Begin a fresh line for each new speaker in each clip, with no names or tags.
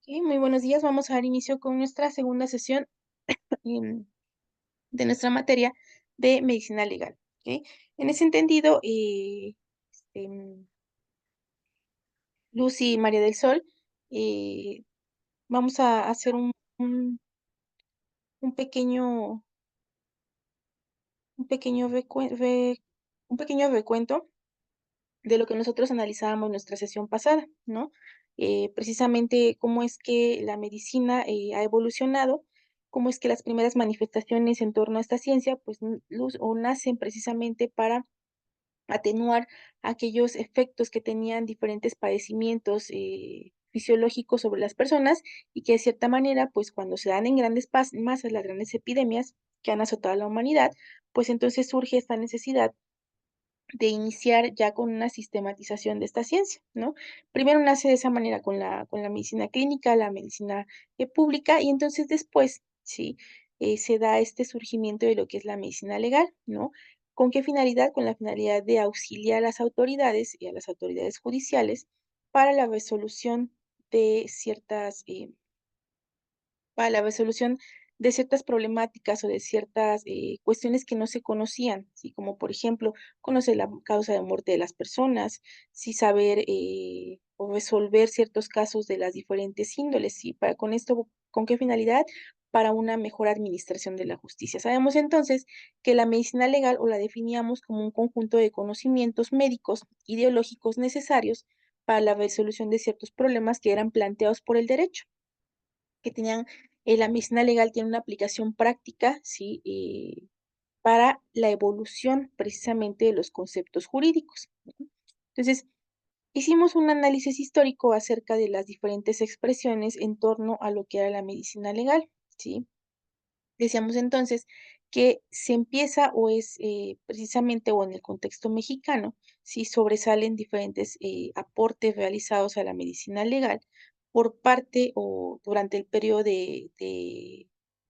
Muy buenos días. Vamos a dar inicio con nuestra segunda sesión em, de nuestra materia de medicina legal. ¿Ok? En ese entendido, Lucy y María del Sol, vamos a hacer un, un pequeño, un pequeño un pequeño recuento de lo que nosotros analizábamos en nuestra sesión pasada, ¿no? Precisamente cómo es que la medicina ha evolucionado, cómo es que las primeras manifestaciones en torno a esta ciencia, pues, o nacen precisamente para atenuar aquellos efectos que tenían diferentes padecimientos fisiológicos sobre las personas y que de cierta manera, pues cuando se dan en grandes masas las grandes epidemias que han azotado a la humanidad, pues entonces surge esta necesidad de iniciar ya con una sistematización de esta ciencia, ¿no? Primero nace de esa manera con la medicina clínica, la medicina, pública, y entonces después, ¿sí? Se da este surgimiento de lo que es la medicina legal, ¿no? ¿Con qué finalidad? Con la finalidad de auxiliar a las autoridades y a las autoridades judiciales para la resolución de ciertas, para la resolución de ciertas problemáticas o de ciertas, cuestiones que no se conocían, ¿sí? Como, por ejemplo, conocer la causa de muerte de las personas, sí saber, o resolver ciertos casos de las diferentes índoles, ¿sí? Para con esto, ¿con qué finalidad? Para una mejor administración de la justicia. Sabemos entonces que la medicina legal, o la definíamos como un conjunto de conocimientos médicos, ideológicos necesarios para la resolución de ciertos problemas que eran planteados por el derecho que tenían la medicina legal tiene una aplicación práctica, ¿sí? Para la evolución precisamente de los conceptos jurídicos, ¿no? Entonces, hicimos un análisis histórico acerca de las diferentes expresiones en torno a lo que era la medicina legal, ¿sí? Decíamos entonces que se empieza o es precisamente o en el contexto mexicano, sí sobresalen diferentes aportes realizados a la medicina legal por parte o durante el periodo de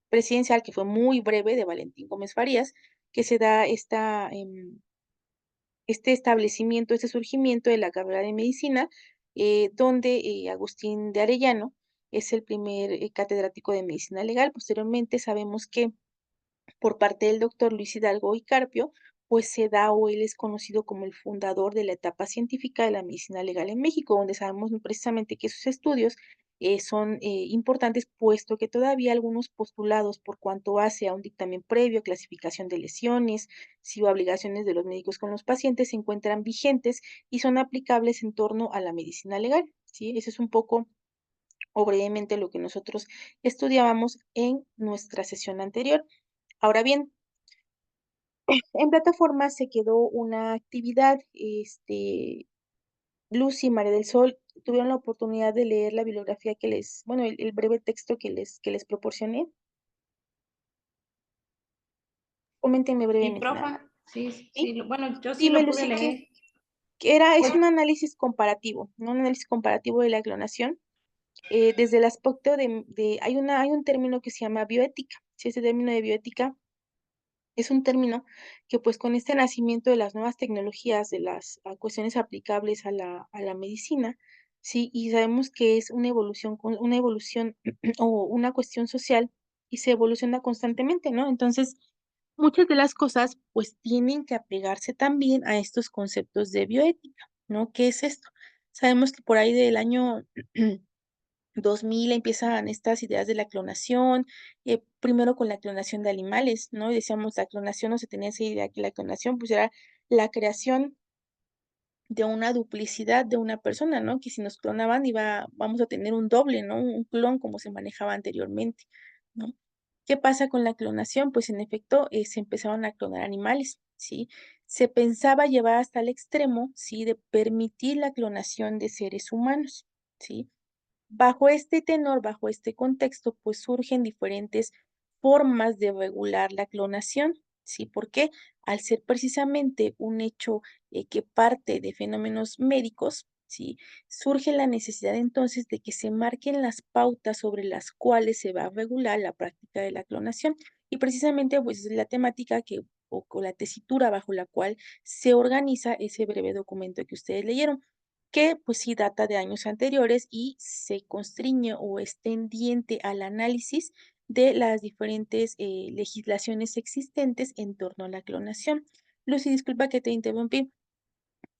presidencial, que fue muy breve, de Valentín Gómez Farías, que se da este establecimiento, este surgimiento de la carrera de medicina, donde Agustín de Arellano es el primer catedrático de medicina legal. Posteriormente sabemos que por parte del doctor Luis Hidalgo y Carpio, pues se da o él es conocido como el fundador de la etapa científica de la medicina legal en México, donde sabemos precisamente que sus estudios son importantes, puesto que todavía algunos postulados por cuanto hace a un dictamen previo, clasificación de lesiones, si o obligaciones de los médicos con los pacientes se encuentran vigentes y son aplicables en torno a la medicina legal, ¿sí? Eso es un poco o brevemente lo que nosotros estudiábamos en nuestra sesión anterior. Ahora bien, en plataforma se quedó una actividad, Lucy y María del Sol tuvieron la oportunidad de leer la bibliografía que bueno, el breve texto que les proporcioné. Coméntenme
Sí,
brevemente nada más,
profa, sí,
¿sí?
sí, bueno, yo sí
Dime,
lo pude
Lucy,
leer.
es
Pues,
un análisis comparativo, ¿no? Un análisis comparativo de la clonación, desde el aspecto hay un término que se llama bioética, ¿sí? Ese término de bioética es un término que, pues, con este nacimiento de las nuevas tecnologías, de las cuestiones aplicables a la medicina, sí, y sabemos que es una evolución o una cuestión social y se evoluciona constantemente, ¿no? Entonces, muchas de las cosas, pues, tienen que apegarse también a estos conceptos de bioética, ¿no? ¿Qué es esto? Sabemos que por ahí del año 2000 empiezan estas ideas de la clonación, primero con la clonación de animales, ¿no? Y decíamos, la clonación, no se tenía esa idea que la clonación, pues, era la creación de una duplicidad de una persona, ¿no? Que si nos clonaban vamos a tener un doble, ¿no? Un clon como se manejaba anteriormente, ¿no? ¿Qué pasa con la clonación? Pues, en efecto, se empezaron a clonar animales, ¿sí? Se pensaba llevar hasta el extremo, ¿sí? De permitir la clonación de seres humanos, ¿sí? Bajo este tenor, bajo este contexto, pues surgen diferentes formas de regular la clonación, ¿sí? ¿Por qué? Al ser precisamente un hecho que parte de fenómenos médicos, ¿sí? Surge la necesidad entonces de que se marquen las pautas sobre las cuales se va a regular la práctica de la clonación. Y precisamente pues es la temática o la tesitura bajo la cual se organiza ese breve documento que ustedes leyeron. que pues sí data de años anteriores y se constriñe o es tendiente al análisis de las diferentes legislaciones existentes en torno a la clonación. Lucy, disculpa que te interrumpí.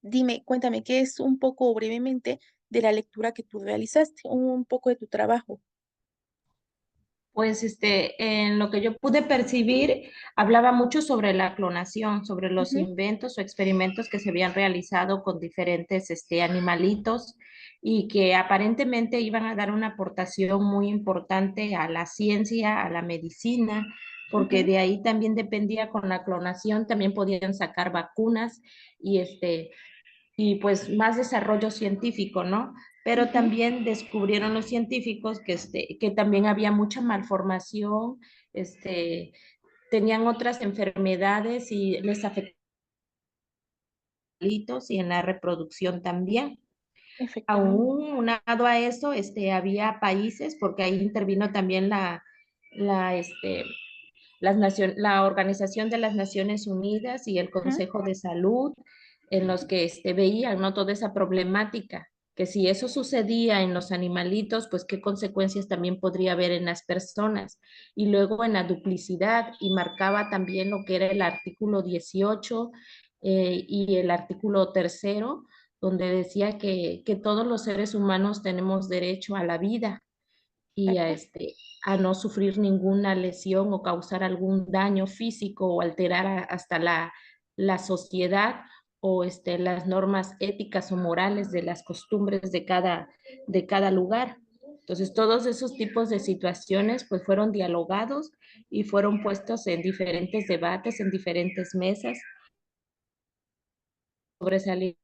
Dime, cuéntame, ¿qué es un poco brevemente de la lectura que tú realizaste? Un poco de tu trabajo.
Pues en lo que yo pude percibir, hablaba mucho sobre la clonación, sobre los
Ujú,
inventos o experimentos que se habían realizado con diferentes animalitos y que aparentemente iban a dar una aportación muy importante a la ciencia, a la medicina, porque
ujú,
de ahí también dependía con la clonación, también podían sacar vacunas y y pues más desarrollo científico, ¿no? Pero
ujú,
también descubrieron los científicos que también había mucha malformación, tenían otras enfermedades y les afectaban y en la reproducción también.
efectivamente.
Aún unado a eso, había países, porque ahí intervino también la, este, la Organización de las Naciones Unidas y el
Ujú,
Consejo de Salud, en los que veían, ¿no? Toda esa problemática, que si eso sucedía en los animalitos, pues qué consecuencias también podría haber en las personas. Y luego en la duplicidad, y marcaba también lo que era el artículo 18 y el artículo tercero, donde decía que todos los seres humanos tenemos derecho a la vida y
exacto,
a no sufrir ninguna lesión o causar algún daño físico o alterar hasta la sociedad o las normas éticas o morales de las costumbres de cada lugar. Entonces, todos esos tipos de situaciones pues fueron dialogados y fueron puestos en diferentes debates, en diferentes mesas, sobresalir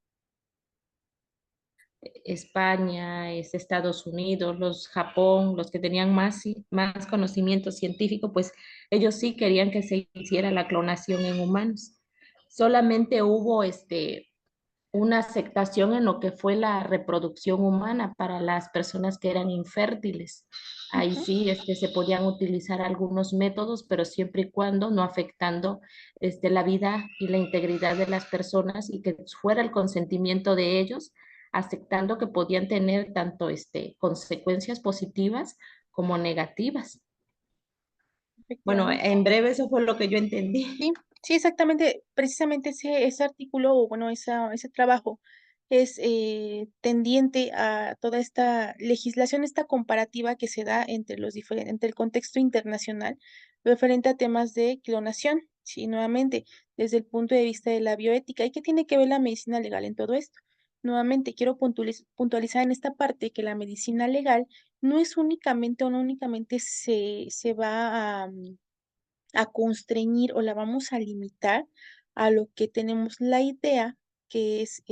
España, Estados Unidos, los Japón, los que tenían más conocimiento científico, pues ellos sí querían que se hiciera la clonación en humanos. Solamente hubo una aceptación en lo que fue la reproducción humana para las personas que eran infértiles. Ahí
ujú,
sí se podían utilizar algunos métodos, pero siempre y cuando no afectando la vida y la integridad de las personas y que fuera el consentimiento de ellos, aceptando que podían tener tanto consecuencias positivas como negativas. Bueno,
efectivamente.
en breve eso fue lo que yo entendí.
Sí, sí, exactamente. Precisamente ese artículo, o bueno, ese trabajo es, tendiente a toda esta legislación, esta comparativa que se da entre los diferen entre el contexto internacional referente a temas de clonación. Sí, nuevamente, desde el punto de vista de la bioética. ¿Y qué tiene que ver la medicina legal en todo esto? Nuevamente, quiero puntualizar en esta parte que la medicina legal no es únicamente o no únicamente se va a constreñir o la vamos a limitar a lo que tenemos la idea que es,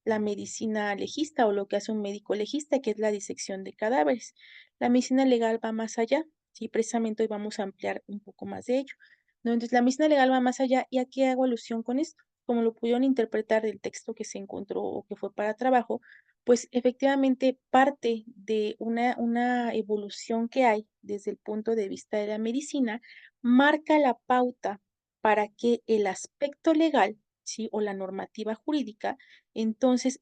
la medicina legista o lo que hace un médico legista, que es la disección de cadáveres. La medicina legal va más allá, sí, precisamente hoy vamos a ampliar un poco más de ello, ¿no? Entonces, la medicina legal va más allá, ¿y a qué hago alusión con esto? Como lo pudieron interpretar del texto que se encontró o que fue para trabajo, pues, efectivamente, parte de una evolución que hay desde el punto de vista de la medicina, marca la pauta para que el aspecto legal, ¿sí? O la normativa jurídica, entonces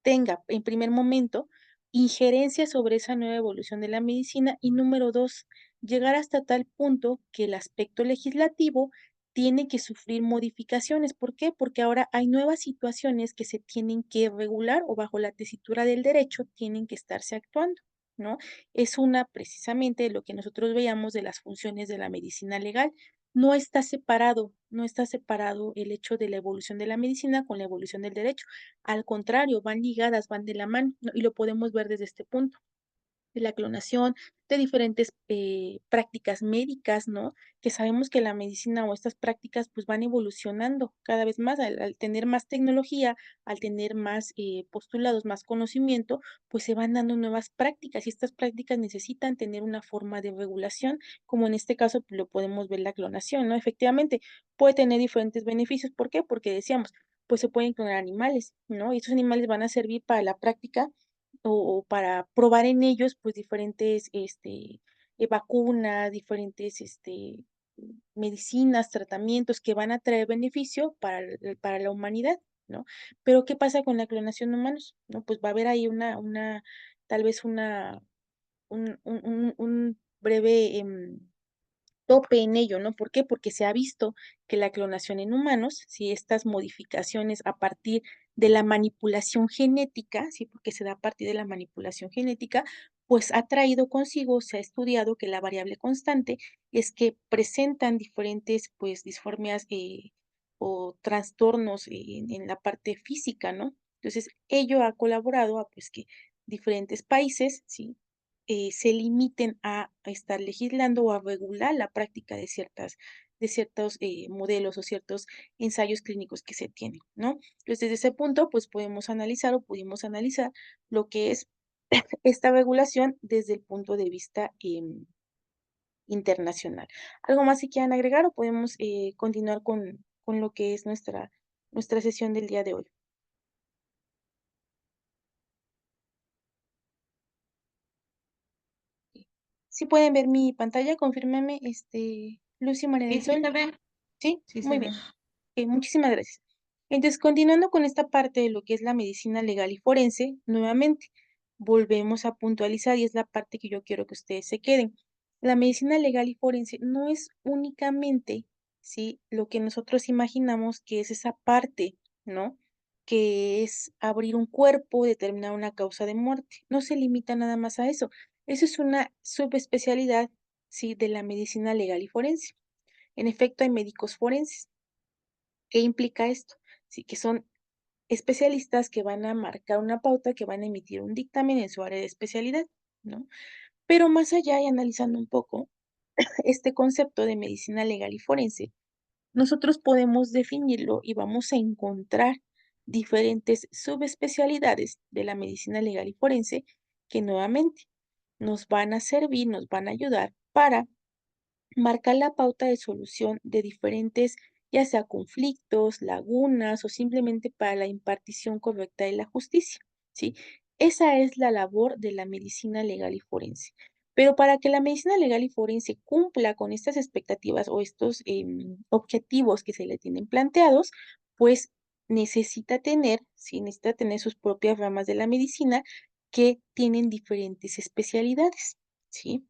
tenga, en primer momento, injerencia sobre esa nueva evolución de la medicina y número 2 llegar hasta tal punto que el aspecto legislativo tiene que sufrir modificaciones. ¿Por qué? Porque ahora hay nuevas situaciones que se tienen que regular o bajo la tesitura del derecho tienen que estarse actuando, ¿no? Es una precisamente de lo que nosotros veíamos de las funciones de la medicina legal. No está separado el hecho de la evolución de la medicina con la evolución del derecho. Al contrario, van ligadas, van de la mano, ¿no? Y lo podemos ver desde este punto de la clonación, de diferentes, prácticas médicas, ¿no? Que sabemos que la medicina o estas prácticas, pues, van evolucionando cada vez más al tener más tecnología, al tener más, postulados, más conocimiento, pues, se van dando nuevas prácticas, y estas prácticas necesitan tener una forma de regulación, como en este caso, pues, lo podemos ver la clonación, ¿no? Efectivamente, puede tener diferentes beneficios, ¿por qué? Porque decíamos, pues, se pueden clonar animales, ¿no? Y estos animales van a servir para la práctica o para probar en ellos, pues, diferentes, vacunas, diferentes, medicinas, tratamientos que van a traer beneficio para la humanidad. ¿no? Pero, ¿qué pasa con la clonación de humanos? ¿No? Pues va a haber ahí tal vez un breve, tope en ello, ¿no? ¿Por qué? Porque se ha visto que la clonación en humanos, si estas modificaciones a partir de la manipulación genética, sí, porque se da a partir de la manipulación genética, pues ha traído consigo, se ha estudiado que la variable constante es que presentan diferentes, pues, disformias, o trastornos en la parte física, ¿no? Entonces, ello ha colaborado a, pues, que diferentes países, ¿sí? Se limiten a estar legislando o a regular la práctica de ciertos, modelos o ciertos ensayos clínicos que se tienen, ¿no? Entonces, desde ese punto, pues, podemos analizar o pudimos analizar lo que es esta regulación desde el punto de vista, internacional. ¿Algo más que quieran agregar o podemos, continuar con lo que es nuestra sesión del día de hoy? ¿Sí pueden ver mi pantalla? Confírmeme, Lucy María
Sí,
del
sí
Sol.
se ve,
¿Sí?
sí se
Muy
ve.
bien. Muchísimas gracias. Entonces, continuando con esta parte de lo que es la medicina legal y forense, nuevamente volvemos a puntualizar y es la parte que yo quiero que ustedes se queden. La medicina legal y forense no es únicamente, ¿sí? Lo que nosotros imaginamos que es esa parte, ¿no? Que es abrir un cuerpo, determinar una causa de muerte. No se limita nada más a eso. Eso es una subespecialidad, ¿sí? De la medicina legal y forense. En efecto, hay médicos forenses. ¿Qué implica esto? Sí, que son especialistas que van a marcar una pauta, que van a emitir un dictamen en su área de especialidad, ¿no? Pero más allá y analizando un poco este concepto de medicina legal y forense, nosotros podemos definirlo y vamos a encontrar diferentes subespecialidades de la medicina legal y forense que nuevamente nos van a servir, nos van a ayudar para marcar la pauta de solución de diferentes, ya sea conflictos, lagunas o simplemente para la impartición correcta de la justicia, ¿sí? Esa es la labor de la medicina legal y forense. Pero para que la medicina legal y forense cumpla con estas expectativas o estos objetivos que se le tienen planteados, pues necesita tener, sí, necesita tener sus propias ramas de la medicina que tienen diferentes especialidades, ¿sí?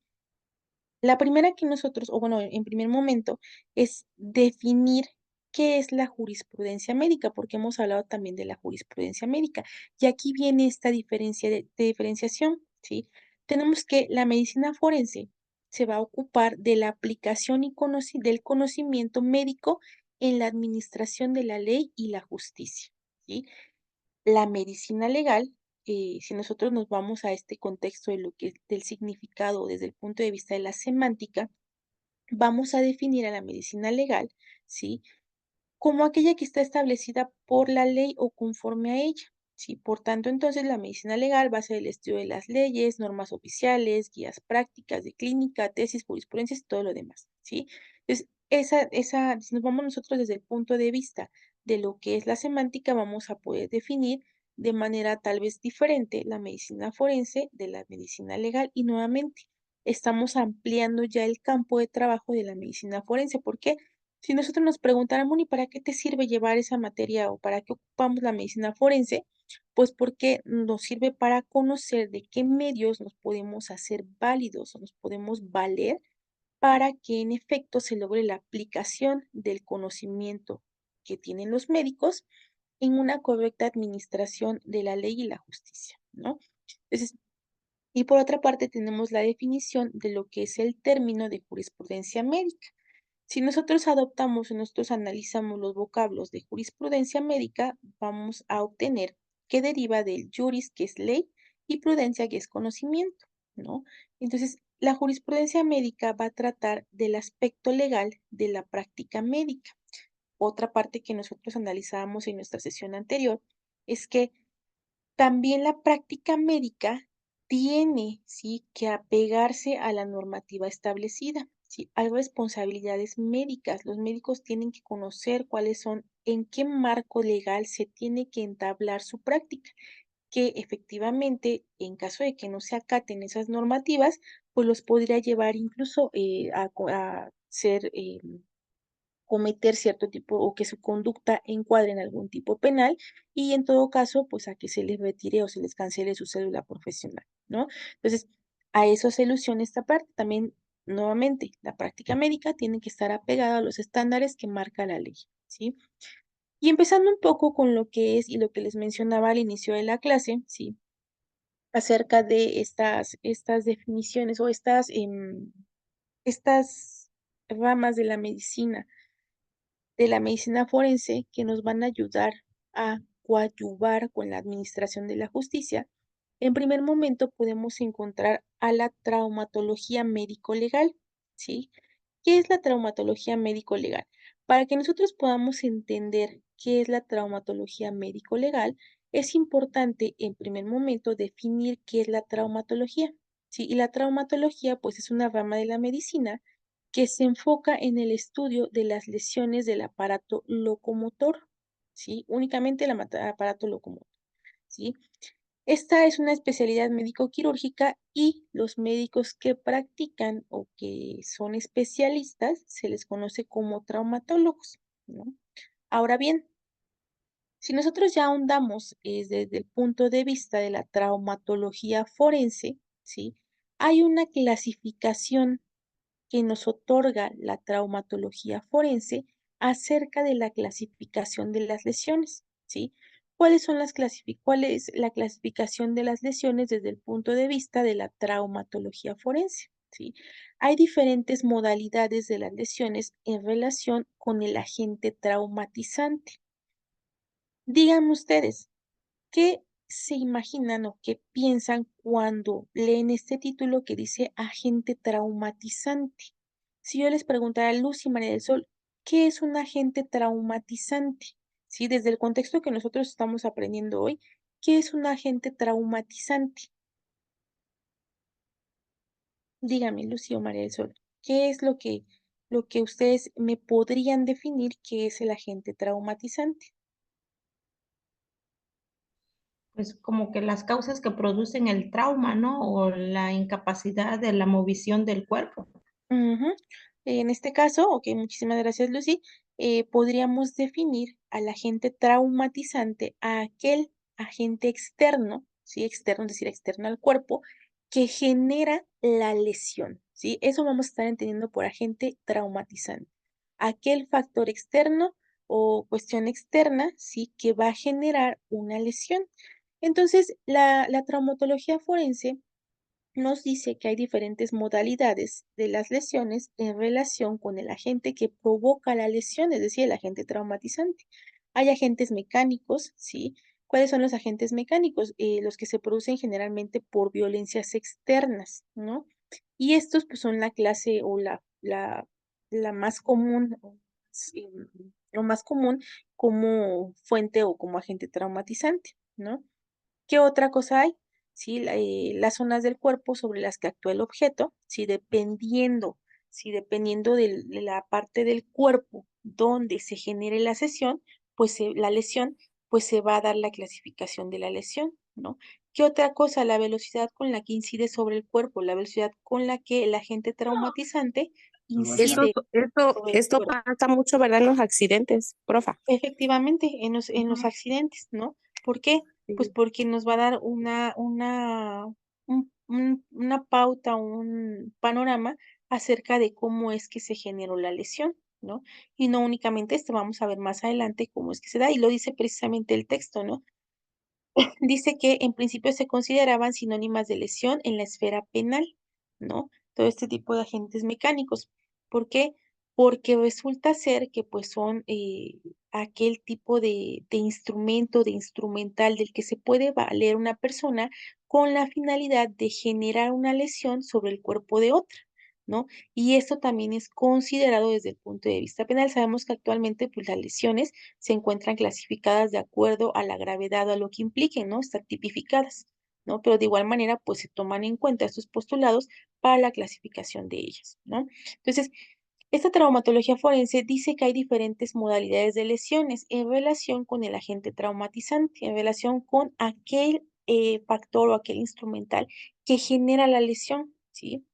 La primera que nosotros, o bueno, en primer momento, es definir qué es la jurisprudencia médica, porque hemos hablado también de la jurisprudencia médica. Y aquí viene esta diferencia de diferenciación, ¿sí? Tenemos que la medicina forense se va a ocupar de la aplicación y del conocimiento médico en la administración de la ley y la justicia, ¿sí? La medicina legal, si nosotros nos vamos a este contexto de lo que es del significado desde el punto de vista de la semántica, vamos a definir a la medicina legal, ¿sí? Como aquella que está establecida por la ley o conforme a ella, ¿sí? Por tanto, entonces la medicina legal va a ser el estudio de las leyes, normas oficiales, guías prácticas de clínica, tesis, jurisprudencias y todo lo demás, ¿sí? Entonces, si nos vamos nosotros desde el punto de vista de lo que es la semántica, vamos a poder definir de manera tal vez diferente la medicina forense de la medicina legal y nuevamente estamos ampliando ya el campo de trabajo de la medicina forense. ¿Por qué? Si nosotros nos preguntaran, ¿y para qué te sirve llevar esa materia o para qué ocupamos la medicina forense? Pues porque nos sirve para conocer de qué medios nos podemos hacer válidos o nos podemos valer para que en efecto se logre la aplicación del conocimiento que tienen los médicos en una correcta administración de la ley y la justicia, ¿no? Entonces, y por otra parte tenemos la definición de lo que es el término de jurisprudencia médica. Si nosotros adoptamos o nosotros analizamos los vocablos de jurisprudencia médica, vamos a obtener que deriva del juris, que es ley, y prudencia, que es conocimiento, ¿no? Entonces, la jurisprudencia médica va a tratar del aspecto legal de la práctica médica. Otra parte que nosotros analizábamos en nuestra sesión anterior es que también la práctica médica tiene, ¿sí?, que apegarse a la normativa establecida, ¿sí? Hay responsabilidades médicas. Los médicos tienen que conocer cuáles son, en qué marco legal se tiene que entablar su práctica, que efectivamente, en caso de que no se acaten esas normativas, pues los podría llevar incluso a ser cometer cierto tipo o que su conducta encuadre en algún tipo penal y en todo caso, pues a que se les retire o se les cancele su cédula profesional, ¿no? Entonces, a eso se alusiona esta parte. También, nuevamente, la práctica médica tiene que estar apegada a los estándares que marca la ley, ¿sí? Y empezando un poco con lo que es y lo que les mencionaba al inicio de la clase, ¿sí? Acerca de estas definiciones o estas ramas de la medicina forense que nos van a ayudar a coadyuvar con la administración de la justicia. En primer momento podemos encontrar a la traumatología médico-legal, ¿sí? ¿Qué es la traumatología médico-legal? Para que nosotros podamos entender qué es la traumatología médico-legal, es importante en primer momento definir qué es la traumatología, ¿sí? Y la traumatología, pues, es una rama de la medicina que se enfoca en el estudio de las lesiones del aparato locomotor, ¿sí? Únicamente el aparato locomotor, ¿sí? Esta es una especialidad médico-quirúrgica y los médicos que practican o que son especialistas se les conoce como traumatólogos, ¿no? Ahora bien, si nosotros ya ahondamos desde el punto de vista de la traumatología forense, ¿sí? Hay una clasificación que nos otorga la traumatología forense acerca de la clasificación de las lesiones, ¿sí? ¿Cuál es la clasificación de las lesiones desde el punto de vista de la traumatología forense? ¿Sí? Hay diferentes modalidades de las lesiones en relación con el agente traumatizante. Díganme ustedes, ¿qué se imaginan o qué piensan cuando leen este título que dice agente traumatizante? Si yo les preguntara a Luz y María del Sol, ¿qué es un agente traumatizante? Sí, desde el contexto que nosotros estamos aprendiendo hoy, ¿qué es un agente traumatizante? Dígame, Lucy o María del Sol, ¿qué es lo que ustedes me podrían definir que es el agente traumatizante?
Pues como que las causas que producen el trauma, ¿no? O la incapacidad de la movilización del cuerpo.
Ujú. En este caso, okey, muchísimas gracias, Lucy, podríamos definir al agente traumatizante a aquel agente externo, ¿sí? Externo, es decir, externo al cuerpo, que genera la lesión, ¿sí? Eso vamos a estar entendiendo por agente traumatizante. Aquel factor externo o cuestión externa, ¿sí? Que va a generar una lesión. Entonces, la traumatología forense nos dice que hay diferentes modalidades de las lesiones en relación con el agente que provoca la lesión, es decir, el agente traumatizante. Hay agentes mecánicos, ¿sí? ¿Cuáles son los agentes mecánicos? Los que se producen generalmente por violencias externas, ¿no? Y estos pues son la clase o la más común, sí, lo más común como fuente o como agente traumatizante, ¿no? ¿Qué otra cosa hay? Sí, las zonas del cuerpo sobre las que actúa el objeto, dependiendo de la parte del cuerpo donde se genere la sesión, pues la lesión, pues se va a dar la clasificación de la lesión, ¿no? ¿Qué otra cosa? La velocidad con la que incide sobre el cuerpo, la velocidad con la que el agente traumatizante
Eso,
incide sobre el
esto
cuerpo.
pasa mucho, ¿verdad? En los accidentes, profa.
Efectivamente, en los
Ujú.
accidentes, ¿no? ¿Por qué? Pues
Sí.
porque nos va a dar una pauta, un panorama acerca de cómo es que se generó la lesión, ¿no? Y no únicamente esto, vamos a ver más adelante cómo es que se da, y lo dice precisamente el texto, ¿no? Dice que en principio se consideraban sinónimas de lesión en la esfera penal, ¿no? Todo este tipo de agentes mecánicos. ¿Por qué? Porque resulta ser que pues son aquel tipo de instrumento, de instrumental del que se puede valer una persona con la finalidad de generar una lesión sobre el cuerpo de otra, ¿no? Y esto también es considerado desde el punto de vista penal. Sabemos que actualmente pues las lesiones se encuentran clasificadas de acuerdo a la gravedad o a lo que impliquen, ¿no? Están tipificadas, ¿no? Pero de igual manera, pues se toman en cuenta estos postulados para la clasificación de ellas, ¿no? Entonces, esta traumatología forense dice que hay diferentes modalidades de lesiones en relación con el agente traumatizante, en relación con aquel factor o aquel instrumental que genera la lesión, ¿sí?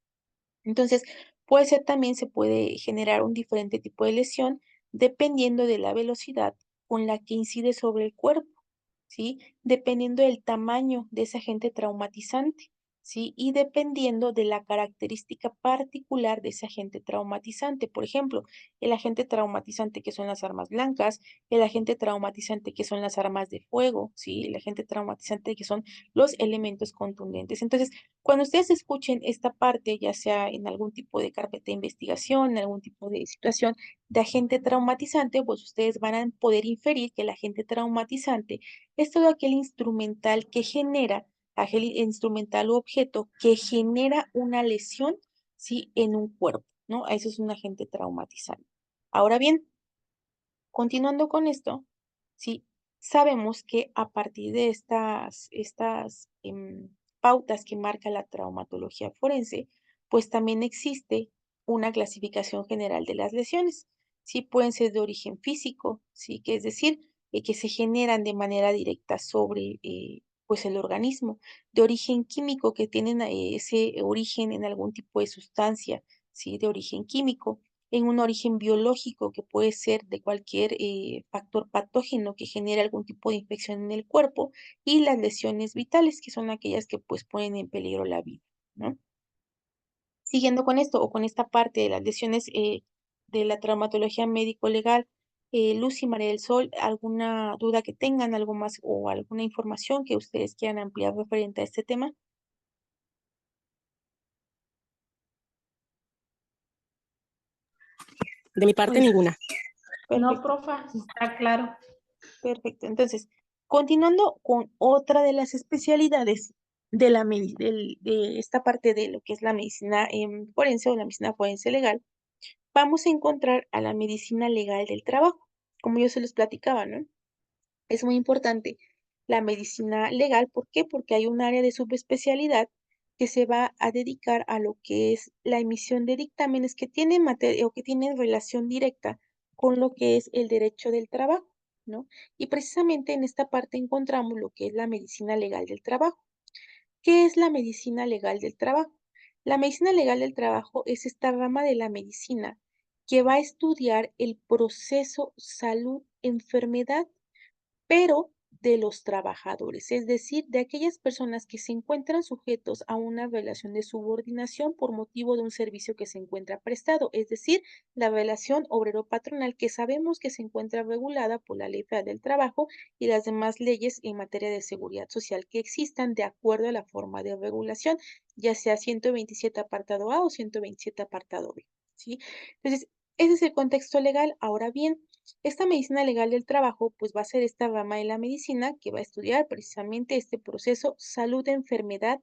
Entonces, puede ser también, se puede generar un diferente tipo de lesión dependiendo de la velocidad con la que incide sobre el cuerpo, ¿sí? Dependiendo del tamaño de ese agente traumatizante, ¿sí? Y dependiendo de la característica particular de ese agente traumatizante. Por ejemplo, el agente traumatizante que son las armas blancas, el agente traumatizante que son las armas de fuego, ¿sí? El agente traumatizante que son los elementos contundentes. Entonces, cuando ustedes escuchen esta parte, ya sea en algún tipo de carpeta de investigación, en algún tipo de situación de agente traumatizante, pues ustedes van a poder inferir que el agente traumatizante es todo aquel instrumental que genera, aquel instrumental u objeto que genera una lesión, ¿sí? En un cuerpo, ¿no? Eso es un agente traumatizante. Ahora bien, continuando con esto, sí, sabemos que a partir de estas pautas que marca la traumatología forense, pues también existe una clasificación general de las lesiones. Sí, pueden ser de origen físico, sí, que es decir, que se generan de manera directa sobre pues el organismo, de origen químico, que tienen ese origen en algún tipo de sustancia, sí, de origen químico en un origen biológico que puede ser de cualquier factor patógeno que genere algún tipo de infección en el cuerpo y las lesiones vitales, que son aquellas que pues ponen en peligro la vida, ¿no? Siguiendo con esto o con esta parte de las lesiones de la traumatología médico-legal, Luz y María del Sol, ¿alguna duda que tengan, algo más o alguna información que ustedes quieran ampliar referente a este tema?
De mi parte,
Pues
ninguna.
no,
Perfecto.
profa, está claro.
Perfecto. Entonces, continuando con otra de las especialidades de de esta parte de lo que es la medicina forense o la medicina forense legal, vamos a encontrar a la medicina legal del trabajo. Como yo se los platicaba, ¿no? Es muy importante la medicina legal. ¿Por qué? Porque hay un área de subespecialidad que se va a dedicar a lo que es la emisión de dictámenes que tienen materia o que tienen relación directa con lo que es el derecho del trabajo, ¿no? Y precisamente en esta parte encontramos lo que es la medicina legal del trabajo. ¿Qué es la medicina legal del trabajo? La medicina legal del trabajo es esta rama de la medicina que va a estudiar el proceso salud-enfermedad, pero de los trabajadores, es decir, de aquellas personas que se encuentran sujetos a una relación de subordinación por motivo de un servicio que se encuentra prestado, es decir, la relación obrero-patronal que sabemos que se encuentra regulada por la Ley Federal del Trabajo y las demás leyes en materia de seguridad social que existan de acuerdo a la forma de regulación, ya sea 127 apartado A o 127 apartado B, ¿sí? Entonces, ese es el contexto legal. Ahora bien, esta medicina legal del trabajo, pues va a ser esta rama de la medicina que va a estudiar precisamente este proceso salud-enfermedad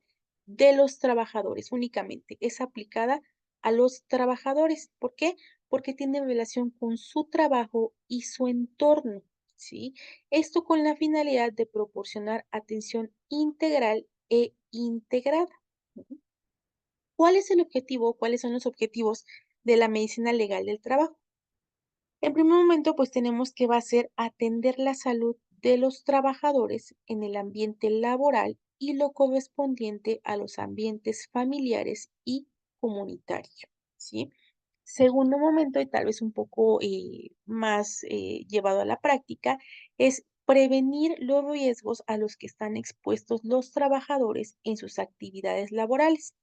de los trabajadores únicamente. Es aplicada a los trabajadores. ¿Por qué? Porque tiene relación con su trabajo y su entorno, ¿sí? Esto con la finalidad de proporcionar atención integral e integrada. Ujú. ¿Cuál es el objetivo? ¿Cuáles son los objetivos de la medicina legal del trabajo? En primer momento, pues tenemos que va a ser atender la salud de los trabajadores en el ambiente laboral y lo correspondiente a los ambientes familiares y comunitarios, ¿sí? Segundo momento, y tal vez un poco más llevado a la práctica, es prevenir los riesgos a los que están expuestos los trabajadores en sus actividades laborales.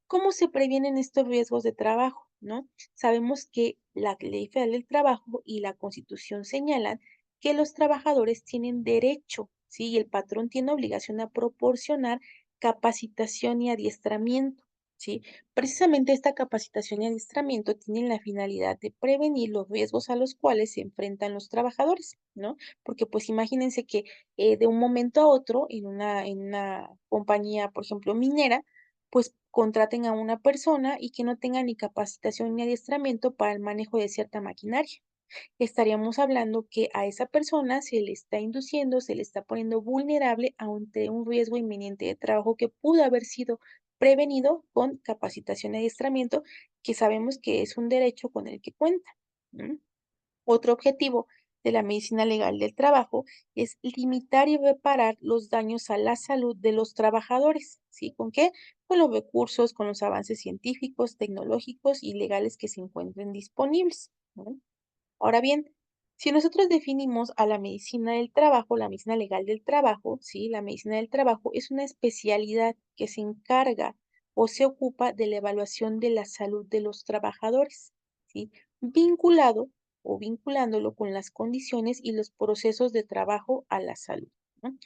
¿Cómo se previenen estos riesgos de trabajo, no? Sabemos que la Ley Federal del Trabajo y la Constitución señalan que los trabajadores tienen derecho, ¿sí? Y el patrón tiene obligación a proporcionar capacitación y adiestramiento, ¿sí? Precisamente esta capacitación y adiestramiento tienen la finalidad de prevenir los riesgos a los cuales se enfrentan los trabajadores, ¿no? Porque pues imagínense que de un momento a otro en una compañía, por ejemplo, minera, pues contraten a una persona y que no tenga ni capacitación ni adiestramiento para el manejo de cierta maquinaria. Estaríamos hablando que a esa persona se le está induciendo, se le está poniendo vulnerable ante un riesgo inminente de trabajo que pudo haber sido prevenido con capacitación y adiestramiento, que sabemos que es un derecho con el que cuenta. ¿M? Otro objetivo de la medicina legal del trabajo es limitar y reparar los daños a la salud de los trabajadores. ¿Sí? ¿Con qué? Con los recursos, con los avances científicos, tecnológicos y legales que se encuentren disponibles, ¿no? Ahora bien, Si nosotros definimos a la medicina del trabajo, la medicina legal del trabajo, ¿sí? La medicina del trabajo es una especialidad que se encarga o se ocupa de la evaluación de la salud de los trabajadores, ¿sí? Vinculado o vinculándolo con las condiciones y los procesos de trabajo a la salud, ¿no?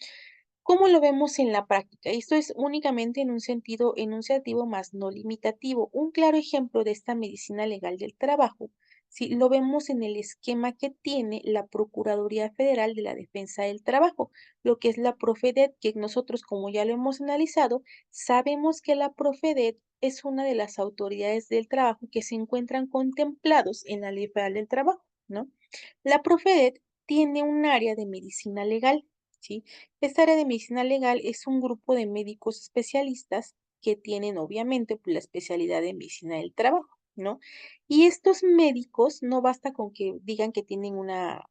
¿Cómo lo vemos en la práctica? Esto es únicamente en un sentido enunciativo más no limitativo. Un claro ejemplo de esta medicina legal del trabajo, si lo vemos en el esquema que tiene la Procuraduría Federal de la Defensa del Trabajo, lo que es la Profedet, que nosotros, como ya lo hemos analizado, sabemos que la Profedet es una de las autoridades del trabajo que se encuentran contemplados en la Ley Federal del Trabajo, ¿no? La Profedet tiene un área de medicina legal, ¿sí? Esta área de medicina legal es un grupo de médicos especialistas que tienen obviamente pues, la especialidad de medicina del trabajo, ¿no? Y estos médicos no basta con que digan que tienen una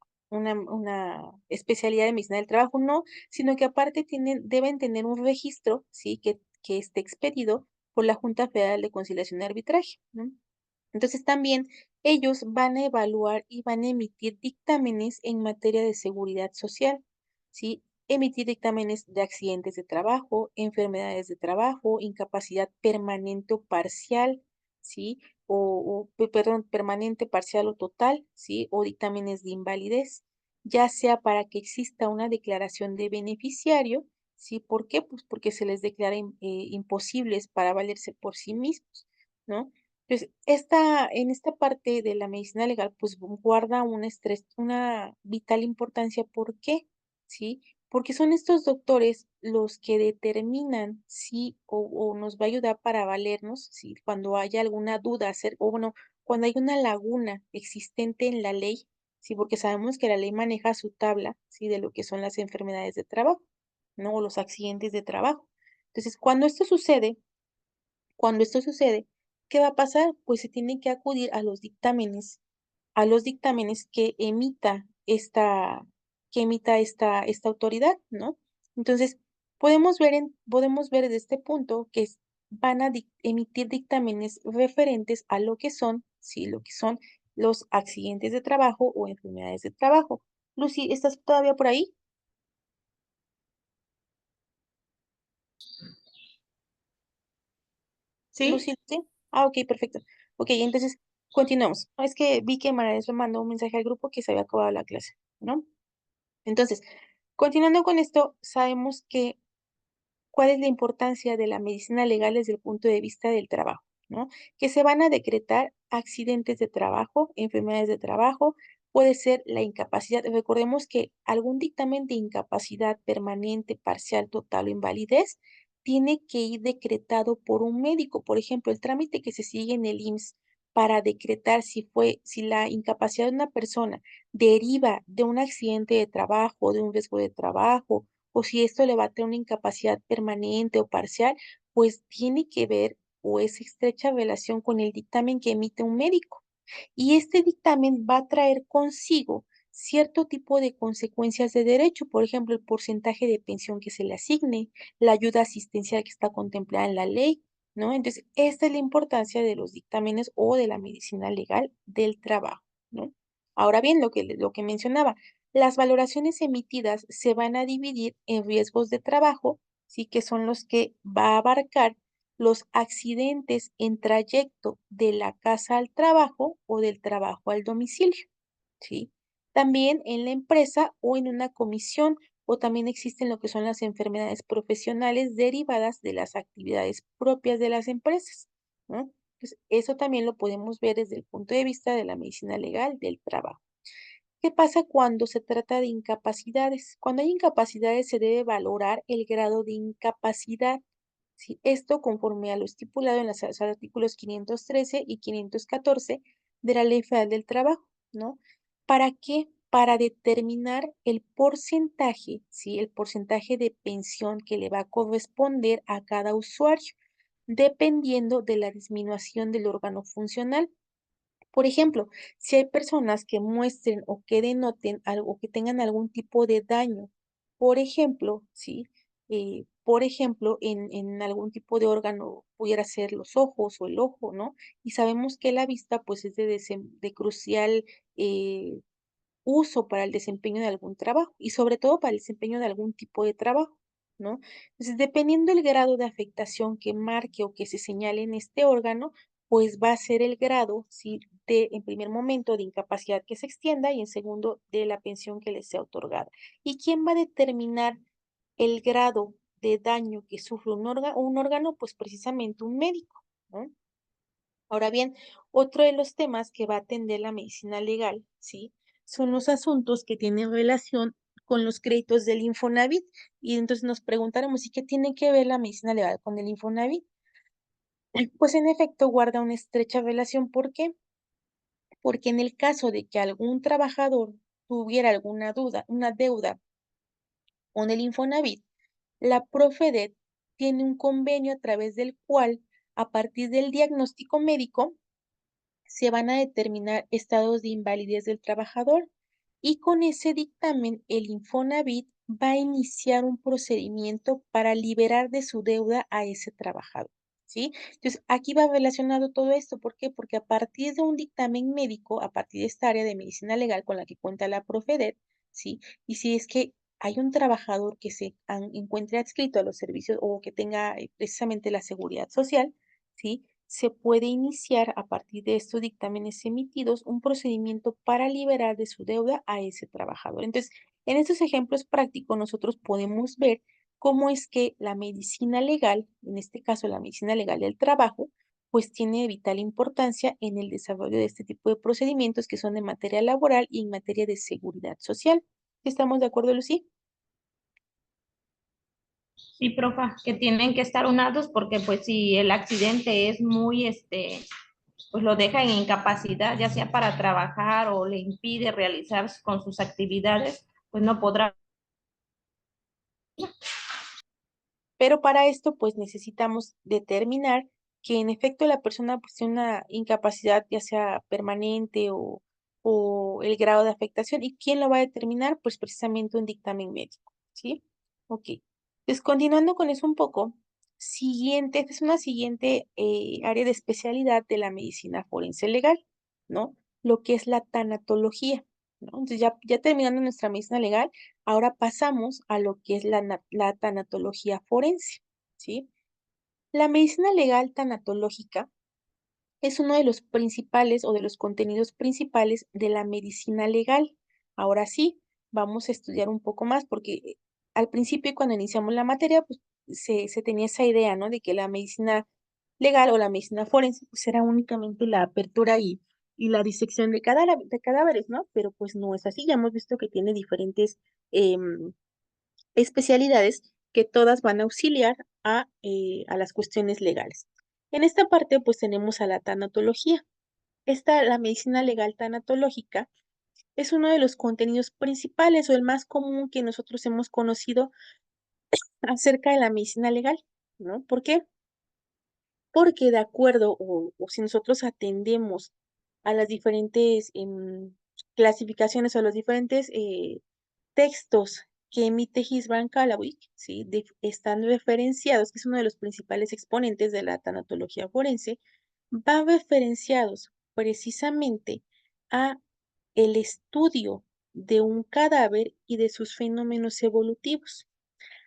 especialidad de medicina del trabajo, no, sino que aparte deben tener un registro, ¿sí? Que esté expedido por la Junta Federal de Conciliación y Arbitraje, ¿no? Entonces también ellos van a evaluar y van a emitir dictámenes en materia de seguridad social, ¿sí? Emitir dictámenes de accidentes de trabajo, enfermedades de trabajo, incapacidad permanente o parcial, ¿sí? Perdón, permanente, parcial o total, ¿sí? O dictámenes de invalidez, ya sea para que exista una declaración de beneficiario, ¿sí? ¿Por qué? Pues porque se les declara imposibles para valerse por sí mismos, ¿no? Pues en esta parte de la medicina legal, pues guarda un estrés, una vital importancia. ¿Por qué? ¿Sí? Porque son estos doctores los que determinan si o nos va a ayudar para valernos, si cuando haya alguna duda, o bueno, cuando hay una laguna existente en la ley, sí, porque sabemos que la ley maneja su tabla, sí, de lo que son las enfermedades de trabajo, ¿no? O los accidentes de trabajo. Entonces, cuando esto sucede, ¿qué va a pasar? Pues se tiene que acudir a los dictámenes que emita esta autoridad, ¿no? Entonces, podemos ver desde este punto que van a emitir dictámenes referentes a lo que son, sí, lo que son los accidentes de trabajo o enfermedades de trabajo. Lucy, ¿estás todavía por ahí?
¿Sí?
Lucy, ¿sí? Ah, ok, perfecto. Ok, entonces continuamos. No, es que vi que María le mandó un mensaje al grupo que se había acabado la clase, ¿no? Entonces, continuando con esto, sabemos que cuál es la importancia de la medicina legal desde el punto de vista del trabajo, ¿no? Que se van a decretar accidentes de trabajo, enfermedades de trabajo, puede ser la incapacidad. Recordemos que algún dictamen de incapacidad permanente, parcial, total o invalidez tiene que ir decretado por un médico. Por ejemplo, el trámite que se sigue en el IMSS para decretar si la incapacidad de una persona deriva de un accidente de trabajo, de un riesgo de trabajo, o si esto le va a tener una incapacidad permanente o parcial, pues tiene que ver o es estrecha relación con el dictamen que emite un médico. Y este dictamen va a traer consigo cierto tipo de consecuencias de derecho, por ejemplo, el porcentaje de pensión que se le asigne, la ayuda asistencial que está contemplada en la ley, ¿no? Entonces, esta es la importancia de los dictámenes o de la medicina legal del trabajo, ¿no? Ahora bien, lo que mencionaba, las valoraciones emitidas se van a dividir en riesgos de trabajo, sí, que son los que va a abarcar los accidentes en trayecto de la casa al trabajo o del trabajo al domicilio, ¿sí? También en la empresa o en una comisión, o también existen lo que son las enfermedades profesionales derivadas de las actividades propias de las empresas, ¿no? Entonces, eso también lo podemos ver desde el punto de vista de la medicina legal del trabajo. ¿Qué pasa cuando se trata de incapacidades? Cuando hay incapacidades se debe valorar el grado de incapacidad. ¿Sí? Esto conforme a lo estipulado en los artículos 513 y 514 de la Ley Federal del Trabajo, ¿no? ¿Para qué? Para determinar el porcentaje, ¿sí? El porcentaje de pensión que le va a corresponder a cada usuario, dependiendo de la disminución del órgano funcional. Por ejemplo, si hay personas que muestren o que denoten algo, que tengan algún tipo de daño, por ejemplo, ¿sí? Por ejemplo, en algún tipo de órgano, pudiera ser los ojos o el ojo, ¿no? Y sabemos que la vista, pues, es de crucial, eh, uso para el desempeño de algún trabajo y sobre todo para el desempeño de algún tipo de trabajo, ¿no? Entonces, dependiendo el grado de afectación que marque o que se señale en este órgano, pues va a ser el grado, ¿sí? De, en primer momento, de incapacidad que se extienda y en segundo, de la pensión que le sea otorgada. ¿Y quién va a determinar el grado de daño que sufre un órgano? Pues precisamente un médico, ¿no? Ahora bien, otro de los temas que va a atender la medicina legal, ¿sí? Son los asuntos que tienen relación con los créditos del Infonavit. Y entonces nos preguntaremos, ¿y qué tiene que ver la medicina legal con el Infonavit? Pues en efecto guarda una estrecha relación. ¿Por qué? Porque en el caso de que algún trabajador tuviera alguna duda, una deuda con el Infonavit, la Profedet tiene un convenio a través del cual, a partir del diagnóstico médico, se van a determinar estados de invalidez del trabajador y con ese dictamen el Infonavit va a iniciar un procedimiento para liberar de su deuda a ese trabajador, ¿sí? Entonces, aquí va relacionado todo esto, ¿por qué? Porque a partir de un dictamen médico, a partir de esta área de medicina legal con la que cuenta la Profedet, ¿sí? Y si es que hay un trabajador que se encuentre adscrito a los servicios o que tenga precisamente la seguridad social, ¿sí? Se puede iniciar a partir de estos dictámenes emitidos un procedimiento para liberar de su deuda a ese trabajador. Entonces, en estos ejemplos prácticos nosotros podemos ver cómo es que la medicina legal, en este caso la medicina legal del trabajo, pues tiene vital importancia en el desarrollo de este tipo de procedimientos que son de materia laboral y en materia de seguridad social. ¿Estamos de acuerdo, Lucy?
Sí, profa, que tienen que estar unados porque pues si el accidente es muy, pues lo deja en incapacidad, ya sea para trabajar o le impide realizar con sus actividades, pues no podrá.
Pero para esto, pues necesitamos determinar que en efecto la persona pues, tiene una incapacidad, ya sea permanente o el grado de afectación. ¿Y quién lo va a determinar? Pues precisamente un dictamen médico, ¿sí? Ok. Pues continuando con eso un poco, siguiente, esta es una siguiente área de especialidad de la medicina forense legal, ¿no? Lo que es la tanatología, ¿no? Entonces ya terminando nuestra medicina legal, ahora pasamos a lo que es la tanatología forense, ¿sí? La medicina legal tanatológica es uno de los principales o de los contenidos principales de la medicina legal. Ahora sí, vamos a estudiar un poco más porque al principio cuando iniciamos la materia, pues se tenía esa idea, ¿no? De que la medicina legal o la medicina forense pues era únicamente la apertura y la disección de cadáveres, ¿no? Pero pues no es así, ya hemos visto que tiene diferentes especialidades que todas van a auxiliar a las cuestiones legales. En esta parte, pues tenemos a la tanatología. La medicina legal tanatológica es uno de los contenidos principales o el más común que nosotros hemos conocido acerca de la medicina legal, ¿no? ¿Por qué? Porque de acuerdo o si nosotros atendemos a las diferentes clasificaciones o a los diferentes textos que emite Hisban Kalawik, ¿sí? Están referenciados, que es uno de los principales exponentes de la tanatología forense, van referenciados precisamente a el estudio de un cadáver y de sus fenómenos evolutivos,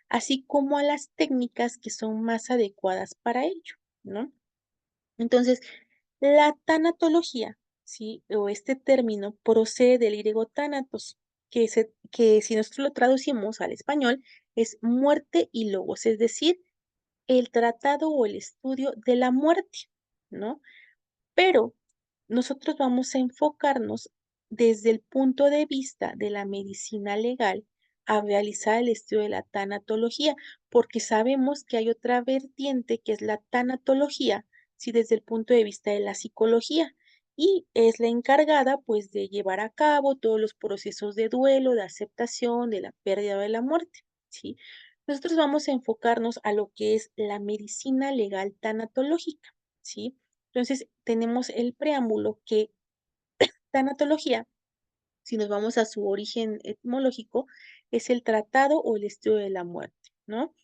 así como a las técnicas que son más adecuadas para ello, ¿no? Entonces, la tanatología, ¿sí? O este término procede del griego thanatos, que si nosotros lo traducimos al español es muerte y logos, es decir, el tratado o el estudio de la muerte, ¿no? Pero nosotros vamos a enfocarnos desde el punto de vista de la medicina legal a realizar el estudio de la tanatología, porque sabemos que hay otra vertiente que es la tanatología, sí, desde el punto de vista de la psicología, y es la encargada pues de llevar a cabo todos los procesos de duelo, de aceptación, de la pérdida o de la muerte, ¿sí? Nosotros vamos a enfocarnos a lo que es la medicina legal tanatológica, ¿sí? Entonces, tenemos el preámbulo que tanatología, si nos vamos a su origen etimológico, es el tratado o el estudio de la muerte, ¿no?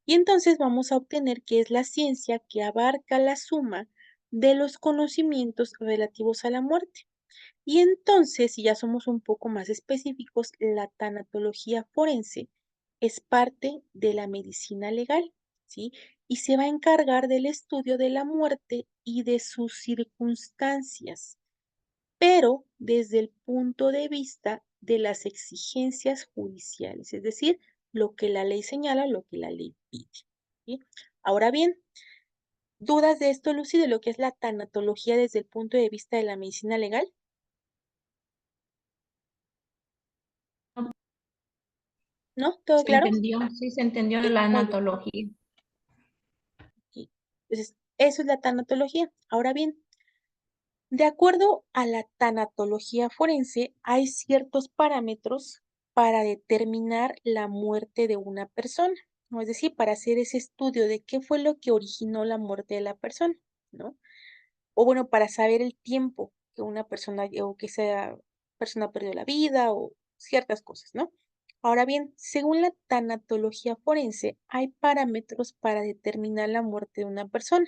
Y entonces vamos a obtener que es la ciencia que abarca la suma de los conocimientos relativos a la muerte. Y entonces, si ya somos un poco más específicos, la tanatología forense es parte de la medicina legal, ¿sí? Y se va a encargar del estudio de la muerte y de sus circunstancias, pero desde el punto de vista de las exigencias judiciales, es decir, lo que la ley señala, lo que la ley pide, ¿sí? Ahora bien, ¿dudas de esto, Lucy, de lo que es la tanatología desde el punto de vista de la medicina legal? ¿No? ¿Todo
Se
claro?
entendió, sí se entendió
Ok,
la
muy bien.
anatología.
Sí. Entonces, eso es la tanatología. Ahora bien, de acuerdo a la tanatología forense, hay ciertos parámetros para determinar la muerte de una persona, ¿no? Es decir, para hacer ese estudio de qué fue lo que originó la muerte de la persona, ¿no? O bueno, para saber el tiempo que una persona o que esa persona perdió la vida o ciertas cosas, ¿no? Ahora bien, según la tanatología forense, hay parámetros para determinar la muerte de una persona.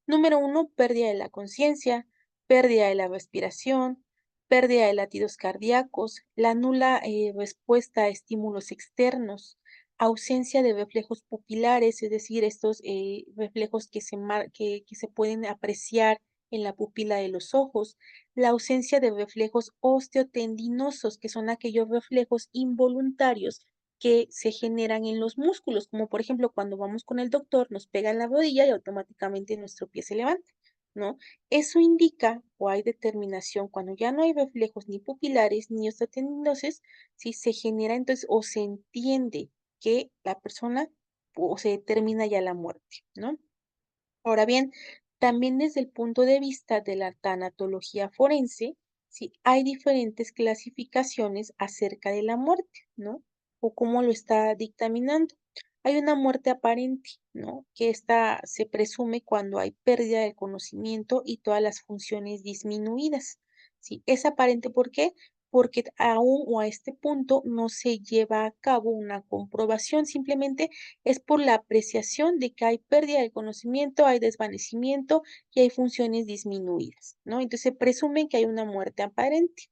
Número uno, pérdida de la conciencia, pérdida de la respiración, pérdida de latidos cardíacos, la nula respuesta a estímulos externos, ausencia de reflejos pupilares, es decir, estos reflejos que se pueden apreciar en la pupila de los ojos, la ausencia de reflejos osteotendinosos, que son aquellos reflejos involuntarios que se generan en los músculos, como por ejemplo cuando vamos con el doctor, nos pega en la rodilla y automáticamente nuestro pie se levanta, ¿no? Eso indica o hay determinación cuando ya no hay reflejos ni pupilares ni osteotendinosos, si se genera entonces o se entiende que la persona o se determina ya la muerte, ¿no? Ahora bien, también desde el punto de vista de la tanatología forense, sí, hay diferentes clasificaciones acerca de la muerte, ¿no? O cómo lo está dictaminando. Hay una muerte aparente, ¿no? Que esta se presume cuando hay pérdida del conocimiento y todas las funciones disminuidas. Sí, es aparente, ¿por qué? Porque aún o a este punto no se lleva a cabo una comprobación, simplemente es por la apreciación de que hay pérdida del conocimiento, hay desvanecimiento y hay funciones disminuidas, ¿no? Entonces se presume que hay una muerte aparente.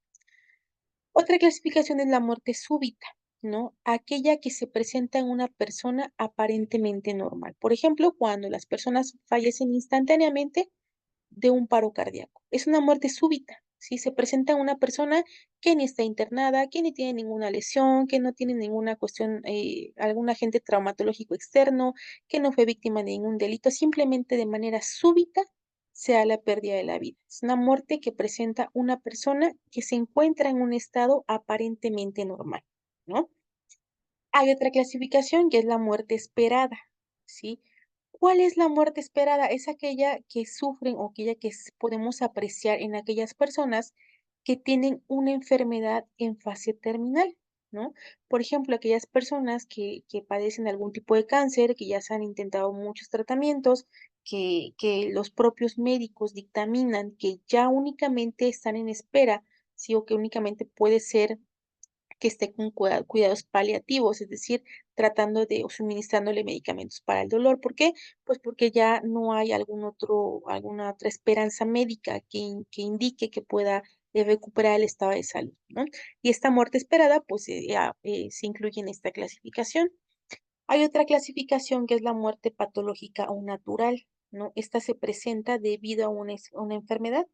Otra clasificación es la muerte súbita, ¿no? Aquella que se presenta en una persona aparentemente normal. Por ejemplo, cuando las personas fallecen instantáneamente de un paro cardíaco. Es una muerte súbita, ¿sí? Se presenta en una persona que ni está internada, que ni tiene ninguna lesión, que no tiene ninguna cuestión, algún agente traumatológico externo, que no fue víctima de ningún delito, simplemente de manera súbita se da la pérdida de la vida. Es una muerte que presenta una persona que se encuentra en un estado aparentemente normal, ¿no? Hay otra clasificación que es la muerte esperada, ¿sí? ¿Cuál es la muerte esperada? Es aquella que sufren o aquella que podemos apreciar en aquellas personas que tienen una enfermedad en fase terminal, ¿no? Por ejemplo, aquellas personas que padecen algún tipo de cáncer, que ya se han intentado muchos tratamientos, que los propios médicos dictaminan que ya únicamente están en espera, ¿sí? O que únicamente puede ser que esté con cuidados paliativos, es decir, tratando de o suministrándole medicamentos para el dolor. ¿Por qué? Pues porque ya no hay alguna otra esperanza médica que indique que pueda recuperar el estado de salud, ¿no? Y esta muerte esperada, pues se incluye en esta clasificación. Hay otra clasificación que es la muerte patológica o natural, ¿no? Esta se presenta debido a una enfermedad.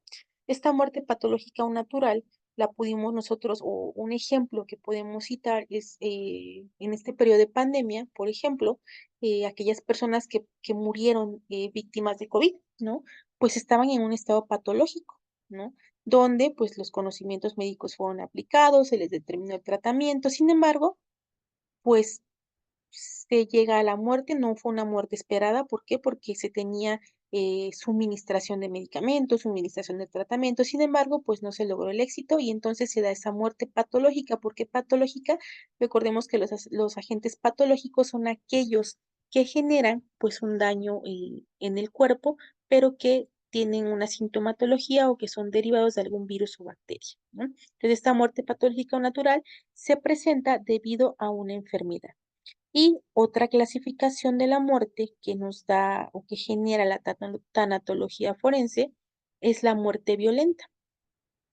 Esta muerte patológica o natural la pudimos nosotros, o un ejemplo que podemos citar es en este periodo de pandemia, por ejemplo, aquellas personas que murieron víctimas de COVID, ¿no? Pues estaban en un estado patológico, ¿no? Donde pues los conocimientos médicos fueron aplicados, se les determinó el tratamiento, sin embargo, pues se llega a la muerte, no fue una muerte esperada, ¿por qué? Porque se tenía suministración de medicamentos, suministración de tratamientos, sin embargo, pues no se logró el éxito y entonces se da esa muerte patológica. ¿Por qué patológica? Recordemos que los agentes patológicos son aquellos que generan pues un daño en el cuerpo, pero que tienen una sintomatología o que son derivados de algún virus o bacteria, ¿no? Entonces, esta muerte patológica o natural se presenta debido a una enfermedad. Y otra clasificación de la muerte que nos da o que genera la tanatología forense es la muerte violenta.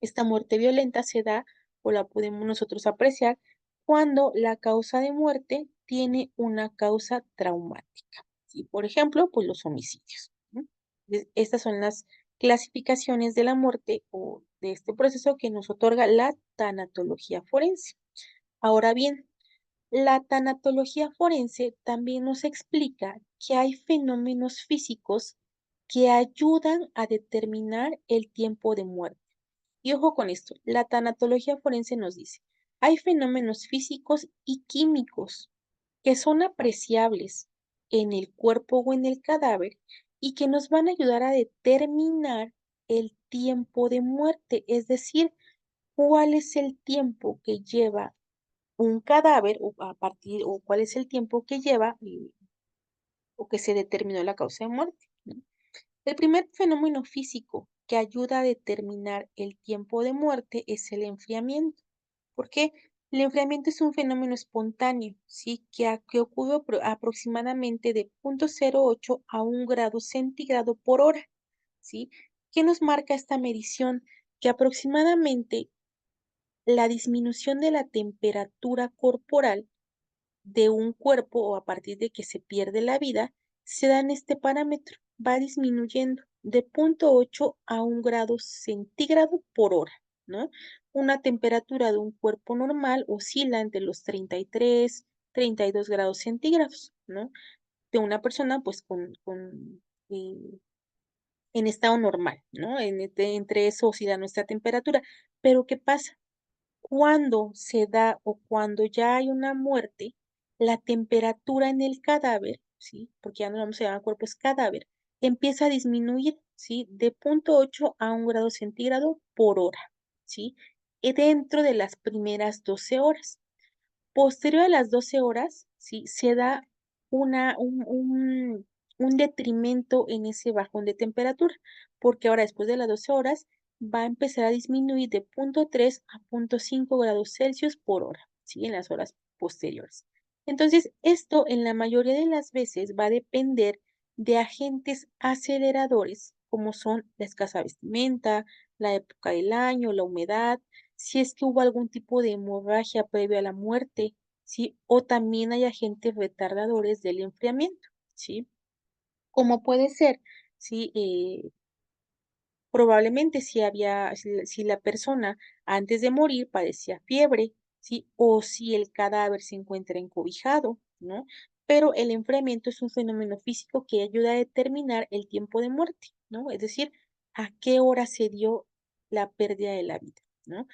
Esta muerte violenta se da o la podemos nosotros apreciar cuando la causa de muerte tiene una causa traumática. ¿Sí? Por ejemplo, pues los homicidios. ¿No? Estas son las clasificaciones de la muerte o de este proceso que nos otorga la tanatología forense. Ahora bien, la tanatología forense también nos explica que hay fenómenos físicos que ayudan a determinar el tiempo de muerte. Y ojo con esto, la tanatología forense nos dice, hay fenómenos físicos y químicos que son apreciables en el cuerpo o en el cadáver y que nos van a ayudar a determinar el tiempo de muerte, es decir, cuál es el tiempo que lleva un cadáver o cuál es el tiempo que lleva o que se determinó la causa de muerte. ¿No? El primer fenómeno físico que ayuda a determinar el tiempo de muerte es el enfriamiento. ¿Por qué? El enfriamiento es un fenómeno espontáneo, ¿sí? Que ocurre aproximadamente de 0.08 a 1 grado centígrado por hora, ¿sí? ¿Qué nos marca esta medición? Que aproximadamente la disminución de la temperatura corporal de un cuerpo o a partir de que se pierde la vida, se da en este parámetro, va disminuyendo de 0.8 a 1 grado centígrado por hora, ¿no? Una temperatura de un cuerpo normal oscila entre los 33, 32 grados centígrados, ¿no? De una persona pues eh, en estado normal, ¿no? Entre eso oscila nuestra temperatura. Pero ¿qué pasa? Cuando se da o cuando ya hay una muerte, la temperatura en el cadáver, ¿sí? Porque ya no vamos a llamar cuerpo, es cadáver, empieza a disminuir, ¿sí? De 0.8 a 1 grado centígrado por hora, ¿sí? Dentro de las primeras 12 horas. Posterior a las 12 horas, ¿sí? Se da una, un detrimento en ese bajón de temperatura, porque ahora después de las 12 horas va a empezar a disminuir de 0.3 a 0.5 grados Celsius por hora, ¿sí? En las horas posteriores. Entonces, esto en la mayoría de las veces va a depender de agentes aceleradores, como son la escasa vestimenta, la época del año, la humedad, si es que hubo algún tipo de hemorragia previo a la muerte, ¿sí? O también hay agentes retardadores del enfriamiento, ¿sí? Como puede ser, ¿sí? Probablemente si la persona antes de morir padecía fiebre, ¿sí? O si el cadáver se encuentra encobijado, ¿no? Pero el enfriamiento es un fenómeno físico que ayuda a determinar el tiempo de muerte, ¿no? Es decir, a qué hora se dio la pérdida de la vida, ¿no?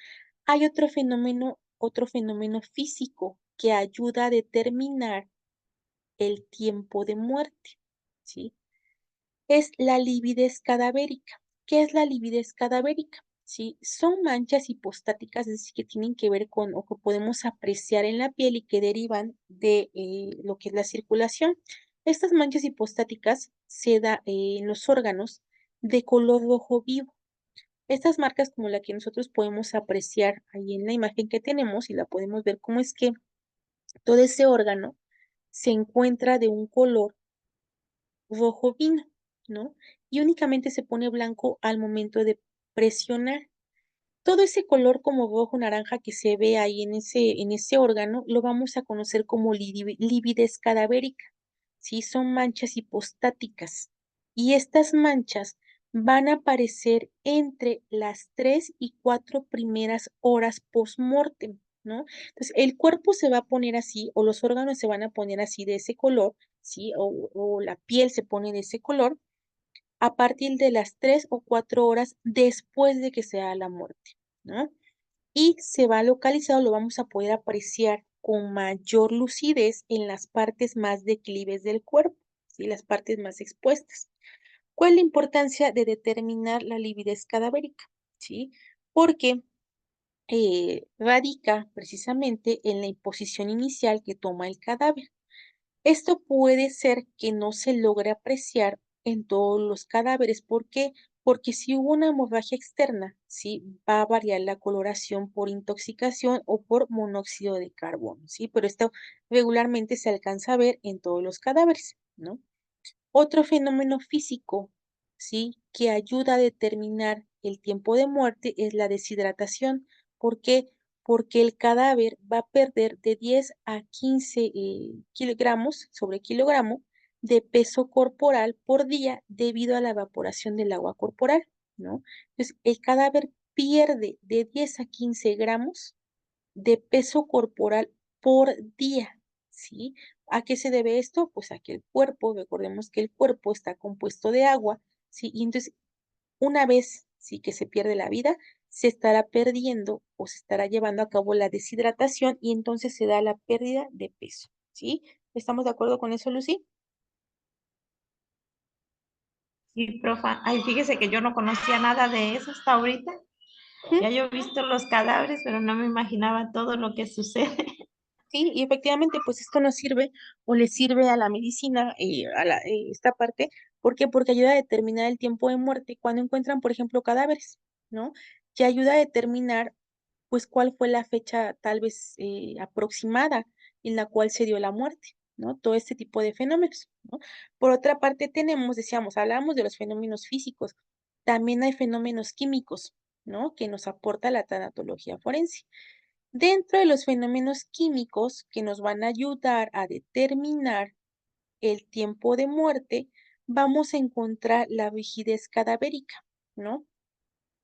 Hay otro fenómeno físico que ayuda a determinar el tiempo de muerte, ¿sí? Es la lividez cadavérica. ¿Qué es la lividez cadavérica? ¿Sí? Son manchas hipostáticas, es decir, que tienen que ver con o que podemos apreciar en la piel y que derivan de lo que es la circulación. Estas manchas hipostáticas se dan en los órganos de color rojo vivo. Estas marcas como la que nosotros podemos apreciar ahí en la imagen que tenemos y la podemos ver cómo es que todo ese órgano se encuentra de un color rojo vino, ¿no? Y únicamente se pone blanco al momento de presionar. Todo ese color como rojo naranja que se ve ahí en ese órgano lo vamos a conocer como lividez cadavérica, ¿sí? Son manchas hipostáticas y estas manchas van a aparecer entre las 3 y 4 primeras horas post-mortem, ¿no? Entonces, el cuerpo se va a poner así o los órganos se van a poner así de ese color, ¿sí? O la piel se pone de ese color a partir de las 3 o 4 horas después de que se da la muerte, ¿no? Y se va localizado, lo vamos a poder apreciar con mayor lucidez en las partes más declives del cuerpo, ¿sí? Las partes más expuestas. ¿Cuál es la importancia de determinar la lividez cadavérica? ¿Sí? Porque radica precisamente en la imposición inicial que toma el cadáver. Esto puede ser que no se logre apreciar en todos los cadáveres. ¿Por qué? Porque si hubo una hemorragia externa, ¿sí? Va a variar la coloración por intoxicación o por monóxido de carbono, ¿sí? Pero esto regularmente se alcanza a ver en todos los cadáveres, ¿no? Otro fenómeno físico, ¿sí? Que ayuda a determinar el tiempo de muerte es la deshidratación. ¿Por qué? Porque el cadáver va a perder de 10 a 15 kilogramos sobre kilogramo de peso corporal por día debido a la evaporación del agua corporal, ¿no? Entonces, el cadáver pierde de 10 a 15 gramos de peso corporal por día, ¿sí? ¿A qué se debe esto? Pues a que el cuerpo, recordemos que el cuerpo está compuesto de agua, ¿sí? Y entonces, una vez, sí, que se pierde la vida, se estará perdiendo o se estará llevando a cabo la deshidratación y entonces se da la pérdida de peso, ¿sí? ¿Estamos de acuerdo con eso, Lucy?
Sí, profa. Ay, fíjese que yo no conocía nada de eso hasta ahorita.
Ujú.
Ya yo he visto los cadáveres, pero no me imaginaba todo lo que sucede.
Sí, y efectivamente, pues esto nos sirve o le sirve a la medicina, esta parte, ¿por qué? Porque ayuda a determinar el tiempo de muerte cuando encuentran, por ejemplo, cadáveres, ¿no? Que ayuda a determinar, pues, cuál fue la fecha tal vez aproximada en la cual se dio la muerte, ¿no? Todo este tipo de fenómenos, ¿no? Por otra parte, tenemos, decíamos, hablábamos de los fenómenos físicos, también hay fenómenos químicos, ¿no? Que nos aporta la tanatología forense. Dentro de los fenómenos químicos que nos van a ayudar a determinar el tiempo de muerte, vamos a encontrar la rigidez cadavérica, ¿no?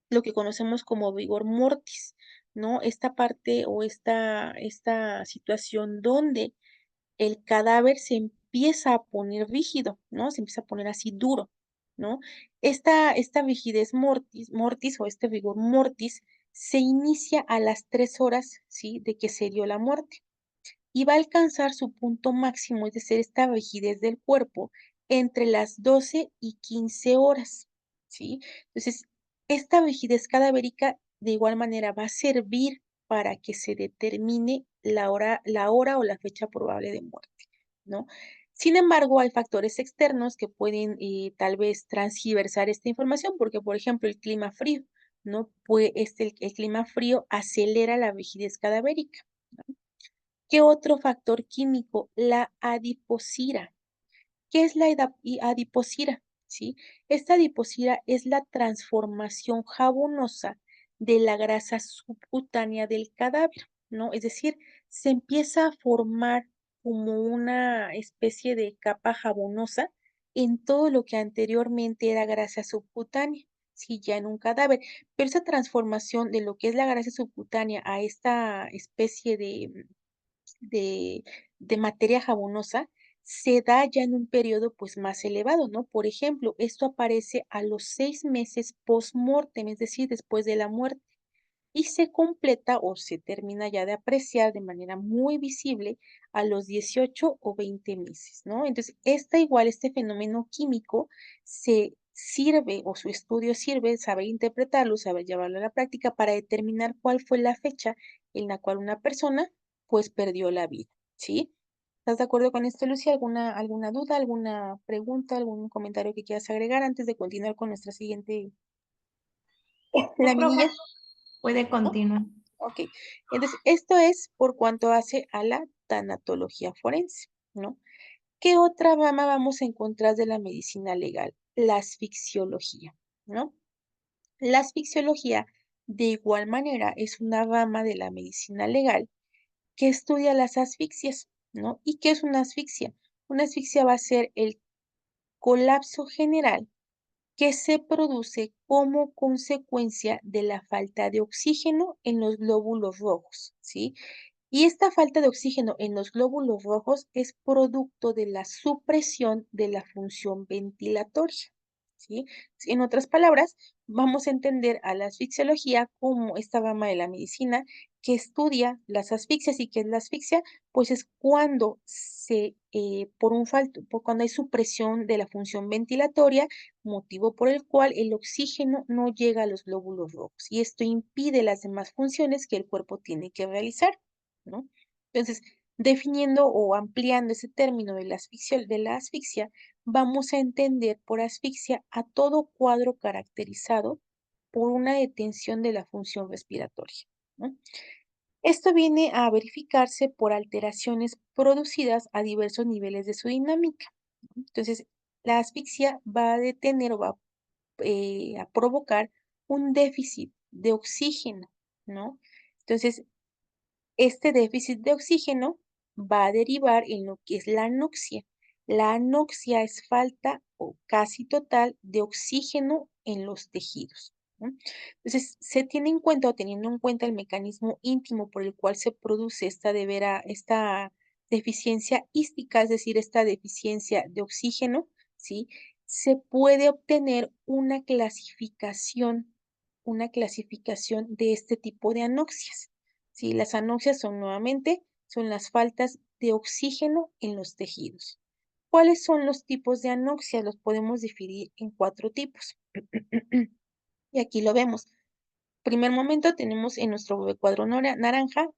Lo que conocemos como vigor mortis, ¿no? Esta parte o esta situación donde el cadáver se empieza a poner rígido, ¿no? Se empieza a poner así duro, ¿no? Esta rigidez mortis o este rigor mortis se inicia a las 3 horas, ¿sí? De que se dio la muerte y va a alcanzar su punto máximo, es decir, esta rigidez del cuerpo entre las 12 y 15 horas, ¿sí? Entonces, esta rigidez cadavérica de igual manera va a servir para que se determine la hora o la fecha probable de muerte, ¿no? Sin embargo, hay factores externos que pueden tal vez transgiversar esta información, porque, por ejemplo, el clima frío, ¿no? Pues el clima frío acelera la rigidez cadavérica. ¿Qué otro factor químico? La adiposira. ¿Qué es la adiposira? ¿Sí? Esta adiposira es la transformación jabonosa de la grasa subcutánea del cadáver, ¿no? Es decir, se empieza a formar como una especie de capa jabonosa en todo lo que anteriormente era grasa subcutánea, sí, ya en un cadáver. Pero esa transformación de lo que es la grasa subcutánea a esta especie de, de materia jabonosa se da ya en un periodo pues más elevado, ¿no? Por ejemplo, esto aparece a los 6 meses post-mortem, es decir, después de la muerte, y se completa o se termina ya de apreciar de manera muy visible a los 18 o 20 meses, ¿no? Entonces, este fenómeno químico se sirve o su estudio sirve, saber interpretarlo, saber llevarlo a la práctica para determinar cuál fue la fecha en la cual una persona pues perdió la vida, ¿sí? ¿Estás de acuerdo con esto, Lucy? ¿Alguna duda, alguna pregunta, algún comentario que quieras agregar antes de continuar con nuestra siguiente
No, profa,
laminilla?
puede
¿No?
continuar.
Ok, entonces esto es por cuanto hace a la tanatología forense, ¿no? ¿Qué otra rama vamos a encontrar de la medicina legal? La asfixiología, ¿no? La asfixiología, de igual manera, es una rama de la medicina legal que estudia las asfixias, ¿no? ¿Y qué es una asfixia? Una asfixia va a ser el colapso general que se produce como consecuencia de la falta de oxígeno en los glóbulos rojos, ¿sí? Y esta falta de oxígeno en los glóbulos rojos es producto de la supresión de la función ventilatoria, ¿sí? En otras palabras, vamos a entender a la asfixiología como esta rama de la medicina que estudia las asfixias. ¿Y qué es la asfixia? Pues es cuando cuando hay supresión de la función ventilatoria, motivo por el cual el oxígeno no llega a los glóbulos rojos y esto impide las demás funciones que el cuerpo tiene que realizar, ¿no? Entonces, definiendo o ampliando ese término de la asfixia, vamos a entender por asfixia a todo cuadro caracterizado por una detención de la función respiratoria, ¿no? Esto viene a verificarse por alteraciones producidas a diversos niveles de su dinámica, ¿no? Entonces, la asfixia va a detener o va a provocar un déficit de oxígeno, ¿no? Entonces, este déficit de oxígeno va a derivar en lo que es la anoxia. La anoxia es falta o casi total de oxígeno en los tejidos, ¿no? Entonces, se tiene en cuenta o teniendo en cuenta el mecanismo íntimo por el cual se produce esta deficiencia hística, es decir, esta deficiencia de oxígeno, ¿sí? Se puede obtener una clasificación de este tipo de anoxias. Sí, las anoxias son las faltas de oxígeno en los tejidos. ¿Cuáles son los tipos de anoxia? Los podemos dividir en 4 tipos. Y aquí lo vemos. Primer momento tenemos en nuestro cuadro naranja,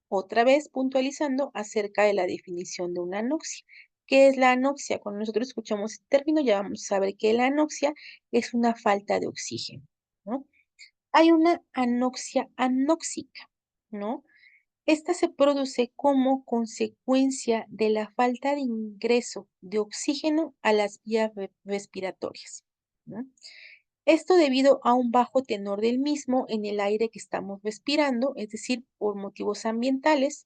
otra vez puntualizando acerca de la definición de una anoxia. ¿Qué es la anoxia? Cuando nosotros escuchamos este término ya vamos a saber que la anoxia es una falta de oxígeno, ¿no? Hay una anoxia anóxica, ¿no? Esta se produce como consecuencia de la falta de ingreso de oxígeno a las vías respiratorias, ¿no? Esto debido a un bajo tenor del mismo en el aire que estamos respirando, es decir, por motivos ambientales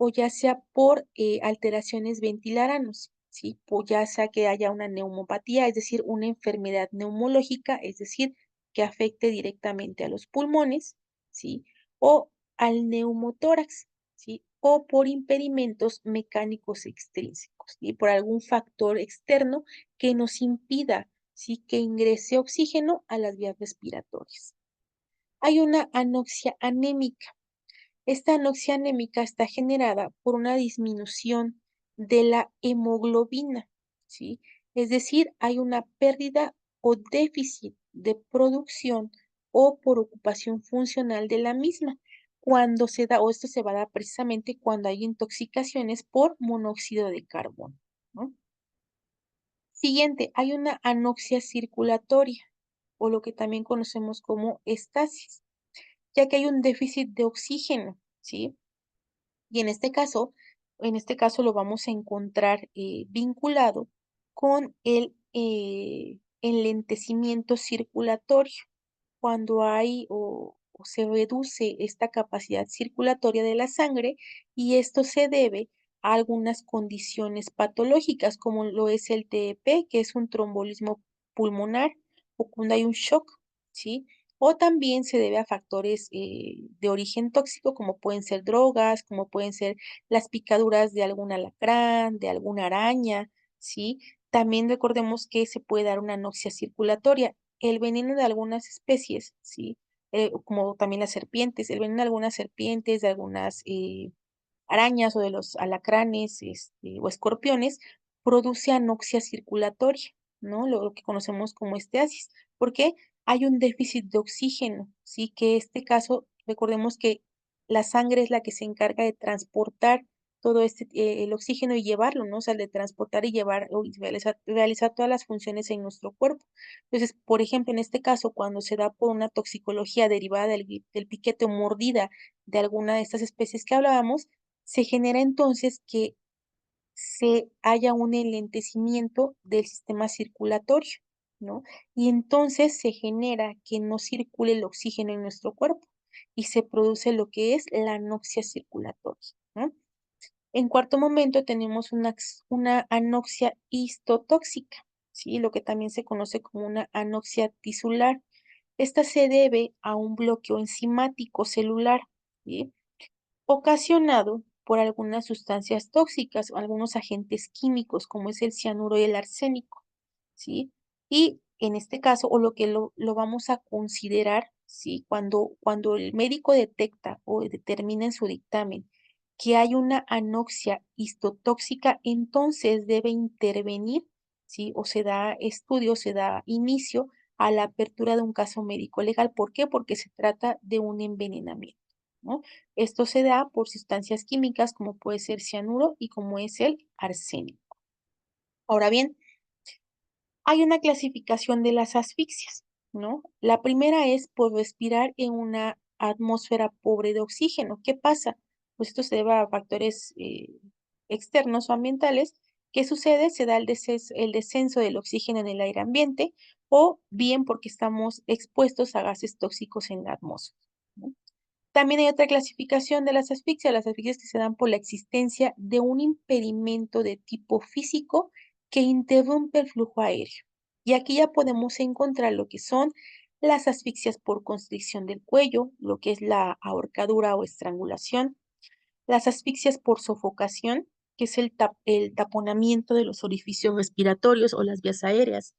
o ya sea por alteraciones ventilaranos, ¿sí? O ya sea que haya una neumopatía, es decir, una enfermedad neumológica, es decir, que afecte directamente a los pulmones, ¿sí? O al neumotórax, ¿sí? O por impedimentos mecánicos extrínsecos, y por algún factor externo que nos impida, ¿sí? Que ingrese oxígeno a las vías respiratorias. Hay una anoxia anémica. Esta anoxia anémica está generada por una disminución de la hemoglobina, ¿sí? Es decir, hay una pérdida o déficit de producción o por ocupación funcional de la misma. Cuando se da, o esto se va a dar precisamente cuando hay intoxicaciones por monóxido de carbono, ¿no? Siguiente, hay una anoxia circulatoria, o lo que también conocemos como estasis, ya que hay un déficit de oxígeno, ¿sí? Y en este caso lo vamos a encontrar vinculado con el enlentecimiento circulatorio. Cuando hay o se reduce esta capacidad circulatoria de la sangre y esto se debe a algunas condiciones patológicas como lo es el TEP, que es un trombolismo pulmonar, o cuando hay un shock, ¿sí? O también se debe a factores de origen tóxico, como pueden ser drogas, como pueden ser las picaduras de algún alacrán, de alguna araña, ¿sí? También recordemos que se puede dar una anoxia circulatoria. El veneno de algunas especies, ¿sí? Como también las serpientes, el veneno de algunas serpientes, de algunas arañas o de los alacranes o escorpiones, produce anoxia circulatoria, ¿no? Lo que conocemos como esteasis. ¿Por qué? Hay un déficit de oxígeno, ¿sí? Que en este caso, recordemos que la sangre es la que se encarga de transportar todo el oxígeno y llevarlo, ¿no? O sea, de transportar y llevar, o y realizar todas las funciones en nuestro cuerpo. Entonces, por ejemplo, en este caso, cuando se da por una toxicología derivada del piquete o mordida de alguna de estas especies que hablábamos, se genera entonces que se haya un enlentecimiento del sistema circulatorio, ¿no? Y entonces se genera que no circule el oxígeno en nuestro cuerpo y se produce lo que es la anoxia circulatoria, ¿no? En cuarto momento tenemos una anoxia histotóxica, ¿sí? Lo que también se conoce como una anoxia tisular. Esta se debe a un bloqueo enzimático celular, ¿sí? Ocasionado por algunas sustancias tóxicas o algunos agentes químicos, como es el cianuro y el arsénico, ¿sí? Y en este caso, o lo que lo vamos a considerar, ¿sí? Cuando el médico detecta o determina en su dictamen que hay una anoxia histotóxica, entonces debe intervenir, ¿sí? O se da estudio, se da inicio a la apertura de un caso médico legal. ¿Por qué? Porque se trata de un envenenamiento, ¿no? Esto se da por sustancias químicas como puede ser cianuro y como es el arsénico. Ahora bien, hay una clasificación de las asfixias, ¿no? La primera es por respirar en una atmósfera pobre de oxígeno. ¿Qué pasa? Pues esto se debe a factores externos o ambientales. ¿Qué sucede? Se da el descenso del oxígeno en el aire ambiente o bien porque estamos expuestos a gases tóxicos en la atmósfera, ¿no? También hay otra clasificación de las asfixias que se dan por la existencia de un impedimento de tipo físico que interrumpe el flujo aéreo. Y aquí ya podemos encontrar lo que son las asfixias por constricción del cuello, lo que es la ahorcadura o estrangulación, las asfixias por sofocación, que es el taponamiento de los orificios respiratorios o las vías aéreas,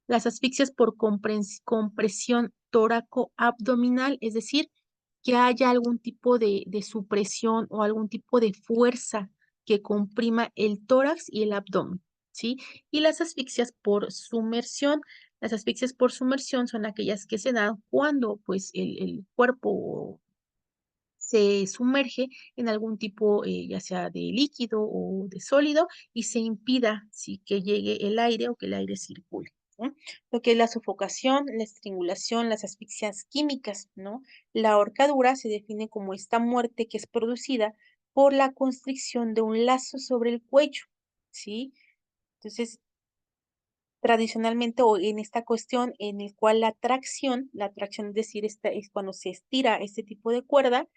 las asfixias por compresión tóraco-abdominal, es decir, que haya algún tipo de supresión o algún tipo de fuerza que comprima el tórax y el abdomen, ¿sí? Y las asfixias por sumersión. Las asfixias por sumersión son aquellas que se dan cuando pues el cuerpo se sumerge en algún tipo, ya sea de líquido o de sólido, y se impida sí, que llegue el aire o que el aire circule, ¿no? Lo que es la sofocación, la estrangulación, las asfixias químicas, ¿no? La ahorcadura se define como esta muerte que es producida por la constricción de un lazo sobre el cuello, ¿sí? Entonces, tradicionalmente o en esta cuestión en el cual la tracción es decir, esta es cuando se estira este tipo de cuerda,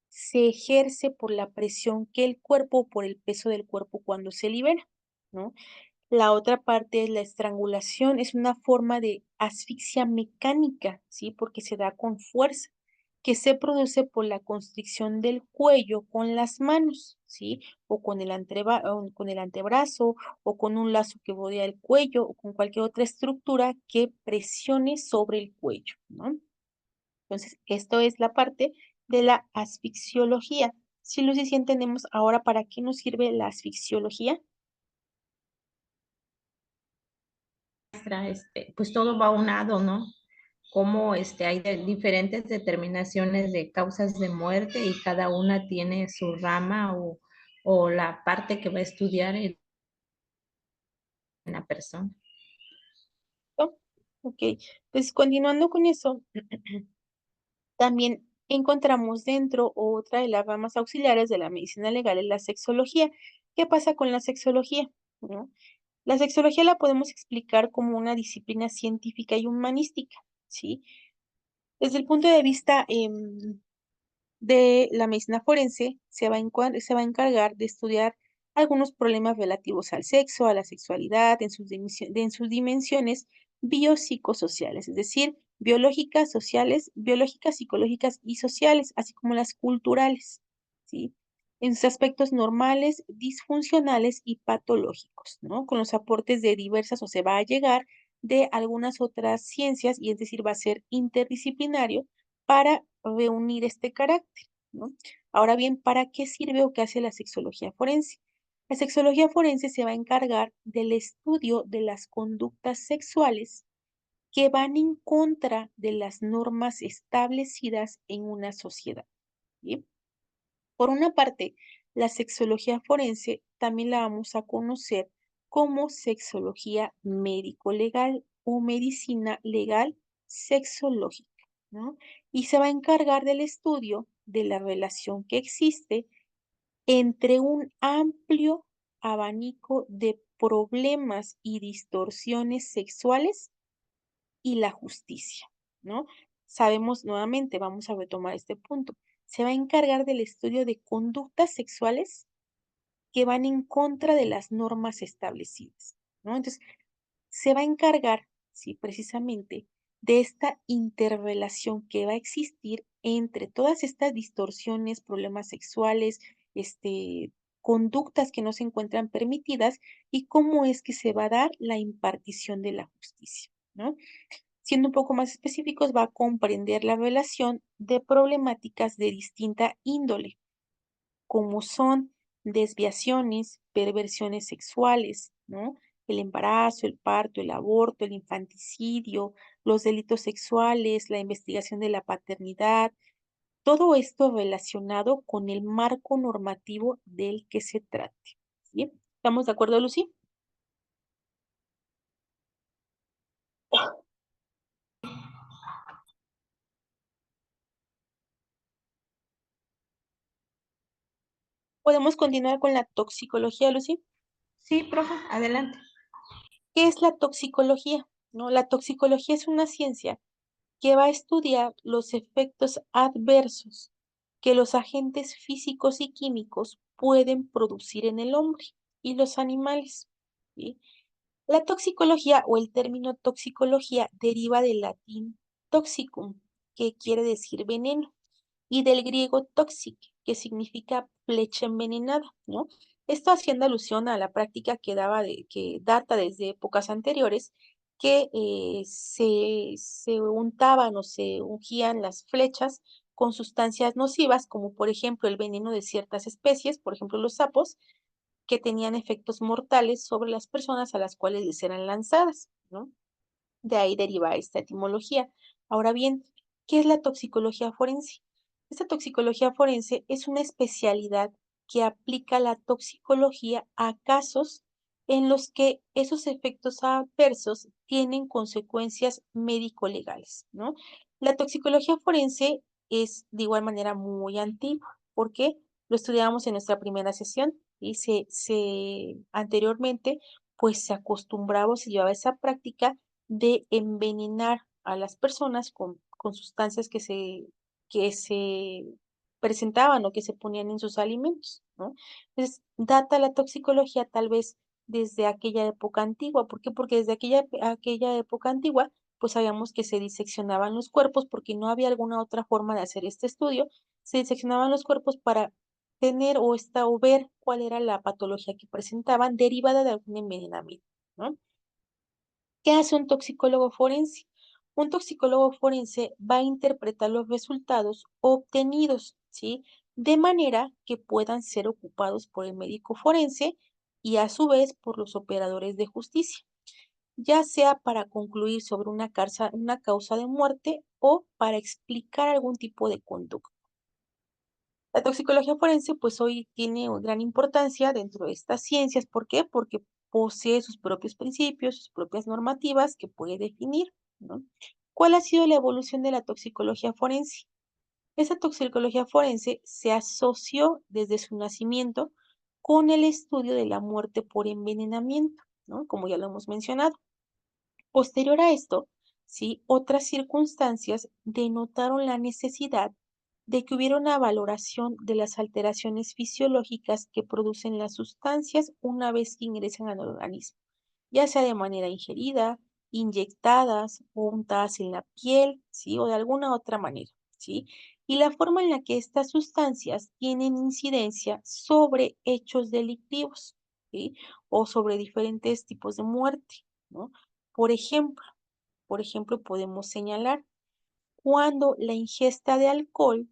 se ejerce por la presión que el cuerpo, por el peso del cuerpo cuando se libera, ¿no? La otra parte es la estrangulación, es una forma de asfixia mecánica, ¿sí? Porque se da con fuerza, que se produce por la constricción del cuello con las manos, ¿sí? O con o con el antebrazo, o con un lazo que rodea el cuello, o con cualquier otra estructura que presione sobre el cuello, ¿no? Entonces, esto es la parte de la asfixiología. Sí, Lucy, sí entendemos ahora para qué nos sirve la asfixiología.
Pues todo va unado, ¿no? Como hay diferentes determinaciones de causas de muerte y cada una tiene su rama o la parte que va a estudiar en la persona.
¿No? Ok, pues continuando con eso, también encontramos dentro otra de las ramas auxiliares de la medicina legal, es la sexología. ¿Qué pasa con la sexología? ¿No? La sexología la podemos explicar como una disciplina científica y humanística, ¿sí? Desde el punto de vista de la medicina forense se va a encargar de estudiar algunos problemas relativos al sexo, a la sexualidad, en sus dimensiones biopsicosociales, es decir, biológicas, sociales, biológicas, psicológicas y sociales, así como las culturales, ¿sí? En sus aspectos normales, disfuncionales y patológicos, ¿no? Con los aportes de diversas, o se va a llegar de algunas otras ciencias, y es decir, va a ser interdisciplinario para reunir este carácter, ¿no? Ahora bien, ¿para qué sirve o qué hace la sexología forense? La sexología forense se va a encargar del estudio de las conductas sexuales que van en contra de las normas establecidas en una sociedad, ¿sí? Por una parte, la sexología forense también la vamos a conocer como sexología médico-legal o medicina legal sexológica, ¿no? Y se va a encargar del estudio de la relación que existe entre un amplio abanico de problemas y distorsiones sexuales y la justicia, ¿no? Sabemos nuevamente, vamos a retomar este punto, se va a encargar del estudio de conductas sexuales que van en contra de las normas establecidas, ¿no? Entonces, se va a encargar, sí, precisamente de esta interrelación que va a existir entre todas estas distorsiones, problemas sexuales, conductas que no se encuentran permitidas y cómo es que se va a dar la impartición de la justicia, ¿no? Siendo un poco más específicos, va a comprender la relación de problemáticas de distinta índole, como son desviaciones, perversiones sexuales, ¿no? El embarazo, el parto, el aborto, el infanticidio, los delitos sexuales, la investigación de la paternidad, todo esto relacionado con el marco normativo del que se trate. ¿Sí? ¿Estamos de acuerdo, Lucy? Podemos continuar con la toxicología, Lucy.
Sí, profe, adelante.
¿Qué es la toxicología? ¿no? La toxicología es una ciencia que va a estudiar los efectos adversos que los agentes físicos y químicos pueden producir en el hombre y los animales, ¿sí? La toxicología o el término toxicología deriva del latín toxicum, que quiere decir veneno, y del griego toxic, que significa flecha envenenada, ¿no? Esto haciendo alusión a la práctica que data desde épocas anteriores, que se untaban o se ungían las flechas con sustancias nocivas, como por ejemplo el veneno de ciertas especies, por ejemplo los sapos, que tenían efectos mortales sobre las personas a las cuales les eran lanzadas, ¿no? De ahí deriva esta etimología. Ahora bien, ¿qué es la toxicología forense? Esta toxicología forense es una especialidad que aplica la toxicología a casos en los que esos efectos adversos tienen consecuencias médico-legales, ¿no? La toxicología forense es de igual manera muy antigua. ¿Por qué? Lo estudiábamos en nuestra primera sesión y anteriormente pues se acostumbraba o se llevaba esa práctica de envenenar a las personas con sustancias que se presentaban o que se ponían en sus alimentos, ¿no? Entonces, data la toxicología tal vez desde aquella época antigua. ¿Por qué? Porque desde aquella época antigua, pues sabíamos que se diseccionaban los cuerpos porque no había alguna otra forma de hacer este estudio. Se diseccionaban los cuerpos para tener o ver cuál era la patología que presentaban derivada de algún envenenamiento, ¿no? ¿Qué hace un toxicólogo forense? Un toxicólogo forense va a interpretar los resultados obtenidos, ¿sí? De manera que puedan ser ocupados por el médico forense y a su vez por los operadores de justicia, ya sea para concluir sobre una causa de muerte o para explicar algún tipo de conducta. La toxicología forense, pues hoy tiene gran importancia dentro de estas ciencias. ¿Por qué? Porque posee sus propios principios, sus propias normativas que puede definir, ¿no? ¿Cuál ha sido la evolución de la toxicología forense? Esa toxicología forense se asoció desde su nacimiento con el estudio de la muerte por envenenamiento, ¿no? Como ya lo hemos mencionado. Posterior a esto, ¿sí? Otras circunstancias denotaron la necesidad de que hubiera una valoración de las alteraciones fisiológicas que producen las sustancias una vez que ingresan al organismo, ya sea de manera ingerida, inyectadas o untadas en la piel, ¿sí? O de alguna otra manera, ¿sí? Y la forma en la que estas sustancias tienen incidencia sobre hechos delictivos, ¿sí? O sobre diferentes tipos de muerte, ¿no? Por ejemplo, podemos señalar cuando la ingesta de alcohol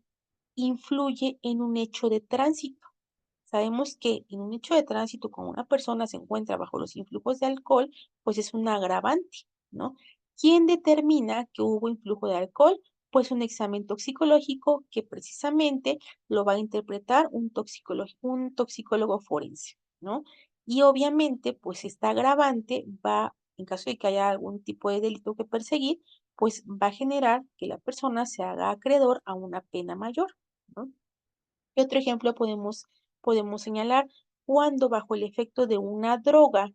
influye en un hecho de tránsito. Sabemos que en un hecho de tránsito, cuando una persona se encuentra bajo los influjos de alcohol, pues es un agravante, ¿no? ¿Quién determina que hubo influjo de alcohol? Pues un examen toxicológico que precisamente lo va a interpretar un toxicólogo forense, ¿no? Y obviamente, pues esta agravante va, en caso de que haya algún tipo de delito que perseguir, pues va a generar que la persona se haga acreedor a una pena mayor, ¿no? ¿Qué otro ejemplo podemos señalar? Cuando bajo el efecto de una droga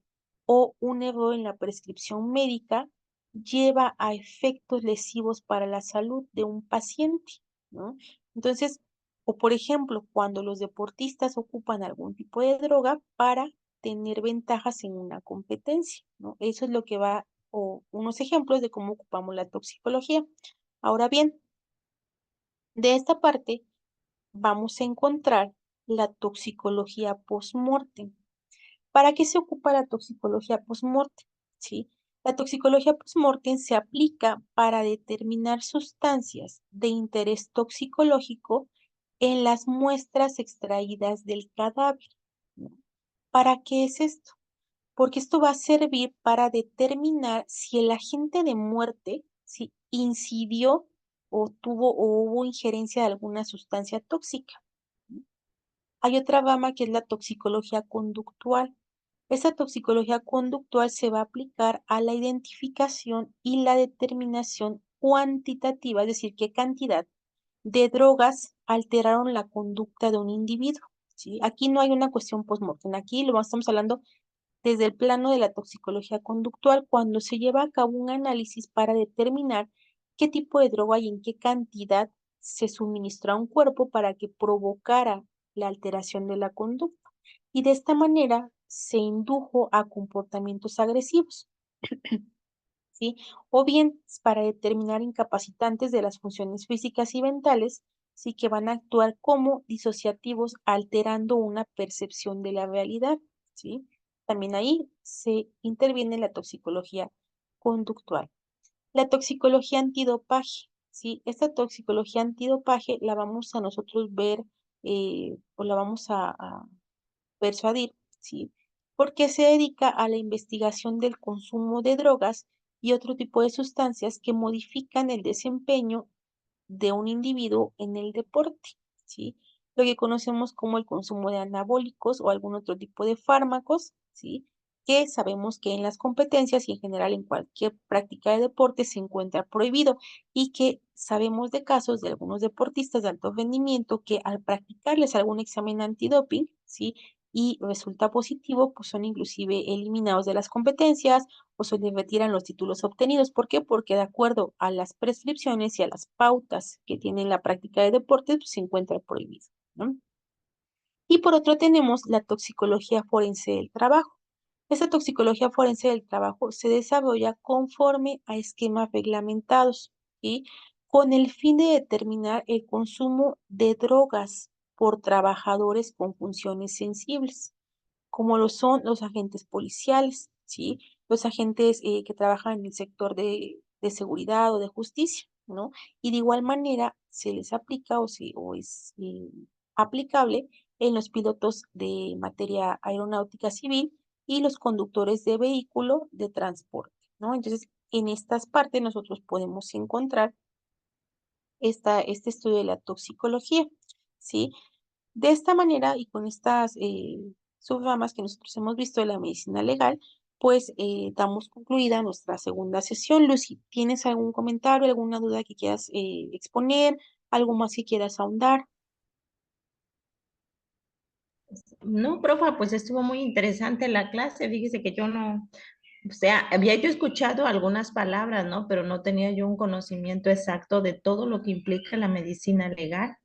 o un error en la prescripción médica lleva a efectos lesivos para la salud de un paciente, ¿no? Entonces, o por ejemplo, cuando los deportistas ocupan algún tipo de droga para tener ventajas en una competencia, ¿no? Eso es lo que va, o unos ejemplos de cómo ocupamos la toxicología. Ahora bien, de esta parte vamos a encontrar la toxicología post-mortem. ¿Para qué se ocupa la toxicología post-mortem? ¿Sí? La toxicología post-mortem se aplica para determinar sustancias de interés toxicológico en las muestras extraídas del cadáver, ¿no? ¿Para qué es esto? Porque esto va a servir para determinar si el agente de muerte, si incidió o hubo injerencia de alguna sustancia tóxica. Hay otra rama que es la toxicología conductual. Esa toxicología conductual se va a aplicar a la identificación y la determinación cuantitativa, es decir, qué cantidad de drogas alteraron la conducta de un individuo, ¿sí? Aquí no hay una cuestión post-mortem, aquí lo estamos hablando desde el plano de la toxicología conductual cuando se lleva a cabo un análisis para determinar qué tipo de droga y en qué cantidad se suministró a un cuerpo para que provocara la alteración de la conducta. Y de esta manera se indujo a comportamientos agresivos. ¿Sí? O bien para determinar incapacitantes de las funciones físicas y mentales, sí que van a actuar como disociativos, alterando una percepción de la realidad, ¿sí? También ahí se interviene la toxicología conductual. La toxicología antidopaje, ¿sí? Esta toxicología antidopaje la vamos a nosotros ver o la vamos a persuadir, ¿sí? Porque se dedica a la investigación del consumo de drogas y otro tipo de sustancias que modifican el desempeño de un individuo en el deporte, ¿sí? Lo que conocemos como el consumo de anabólicos o algún otro tipo de fármacos, ¿sí? Que sabemos que en las competencias y en general en cualquier práctica de deporte se encuentra prohibido y que sabemos de casos de algunos deportistas de alto rendimiento que al practicarles algún examen antidoping, ¿sí? Y resulta positivo, pues son inclusive eliminados de las competencias o se les retiran los títulos obtenidos. ¿Por qué? Porque de acuerdo a las prescripciones y a las pautas que tiene la práctica de deportes, pues se encuentra prohibido, ¿no? Y por otro tenemos la toxicología forense del trabajo. Esta toxicología forense del trabajo se desarrolla conforme a esquemas reglamentados y con el fin de determinar el consumo de drogas por trabajadores con funciones sensibles como lo son los agentes policiales, ¿sí? Los agentes que trabajan en el sector de seguridad o de justicia, ¿no? Y de igual manera se les aplica o es aplicable en los pilotos de materia aeronáutica civil y los conductores de vehículo de transporte, ¿no? Entonces, en estas partes nosotros podemos encontrar este estudio de la toxicología, ¿sí? De esta manera y con estas subramas que nosotros hemos visto de la medicina legal, pues damos concluida nuestra segunda sesión. Lucy, ¿tienes algún comentario, alguna duda que quieras exponer, algo más que quieras ahondar?
No, profa, pues estuvo muy interesante la clase. Fíjese que yo no, o sea, había yo escuchado algunas palabras, ¿no? Pero no tenía yo un conocimiento exacto de todo lo que implica la medicina legal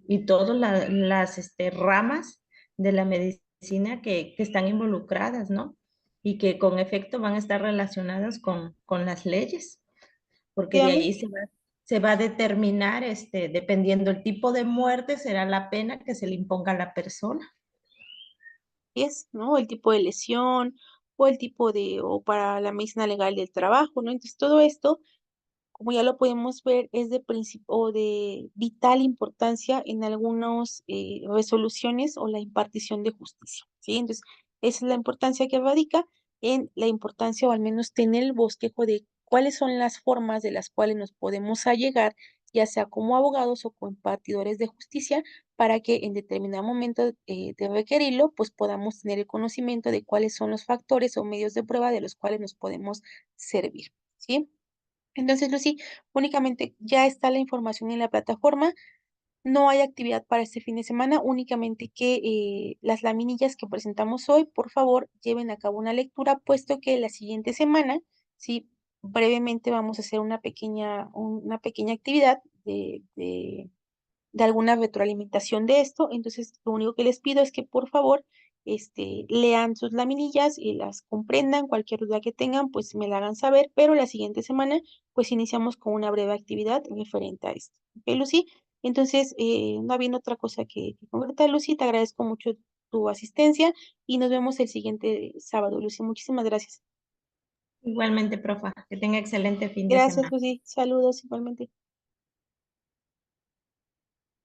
y todas las ramas de la medicina que están involucradas, ¿no? Y que con efecto van a estar relacionadas con las leyes, porque de ahí
Efectivamente,
se va a determinar, dependiendo el tipo de muerte, será la pena que se le imponga a la persona.
es, ¿no? El tipo de lesión o el tipo o para la medicina legal del trabajo, ¿no? Entonces, todo esto como ya lo podemos ver, es de o de vital importancia en algunas resoluciones o la impartición de justicia, ¿sí? Entonces, esa es la importancia que radica en la importancia o al menos tener el bosquejo de cuáles son las formas de las cuales nos podemos allegar, ya sea como abogados o como impartidores de justicia, para que en determinado momento de requerirlo, pues podamos tener el conocimiento de cuáles son los factores o medios de prueba de los cuales nos podemos servir, ¿sí? Entonces, Lucy, únicamente ya está la información en la plataforma. No hay actividad para este fin de semana, únicamente que las laminillas que presentamos hoy, por favor, lleven a cabo una lectura, puesto que la siguiente semana, sí, brevemente vamos a hacer una pequeña actividad de alguna retroalimentación de esto. Entonces, lo único que les pido es que por favor, lean sus laminillas y las comprendan. Cualquier duda que tengan, pues me la hagan saber, pero la siguiente semana, pues iniciamos con una breve actividad referente a esto. ¿Ok, Lucy? Entonces, no habiendo otra cosa que concretar, Lucy, te agradezco mucho tu asistencia y nos vemos el siguiente sábado, Lucy. Muchísimas gracias.
Igualmente, profa, que tenga excelente fin de
Gracias,
semana.
Lucy. Saludos igualmente.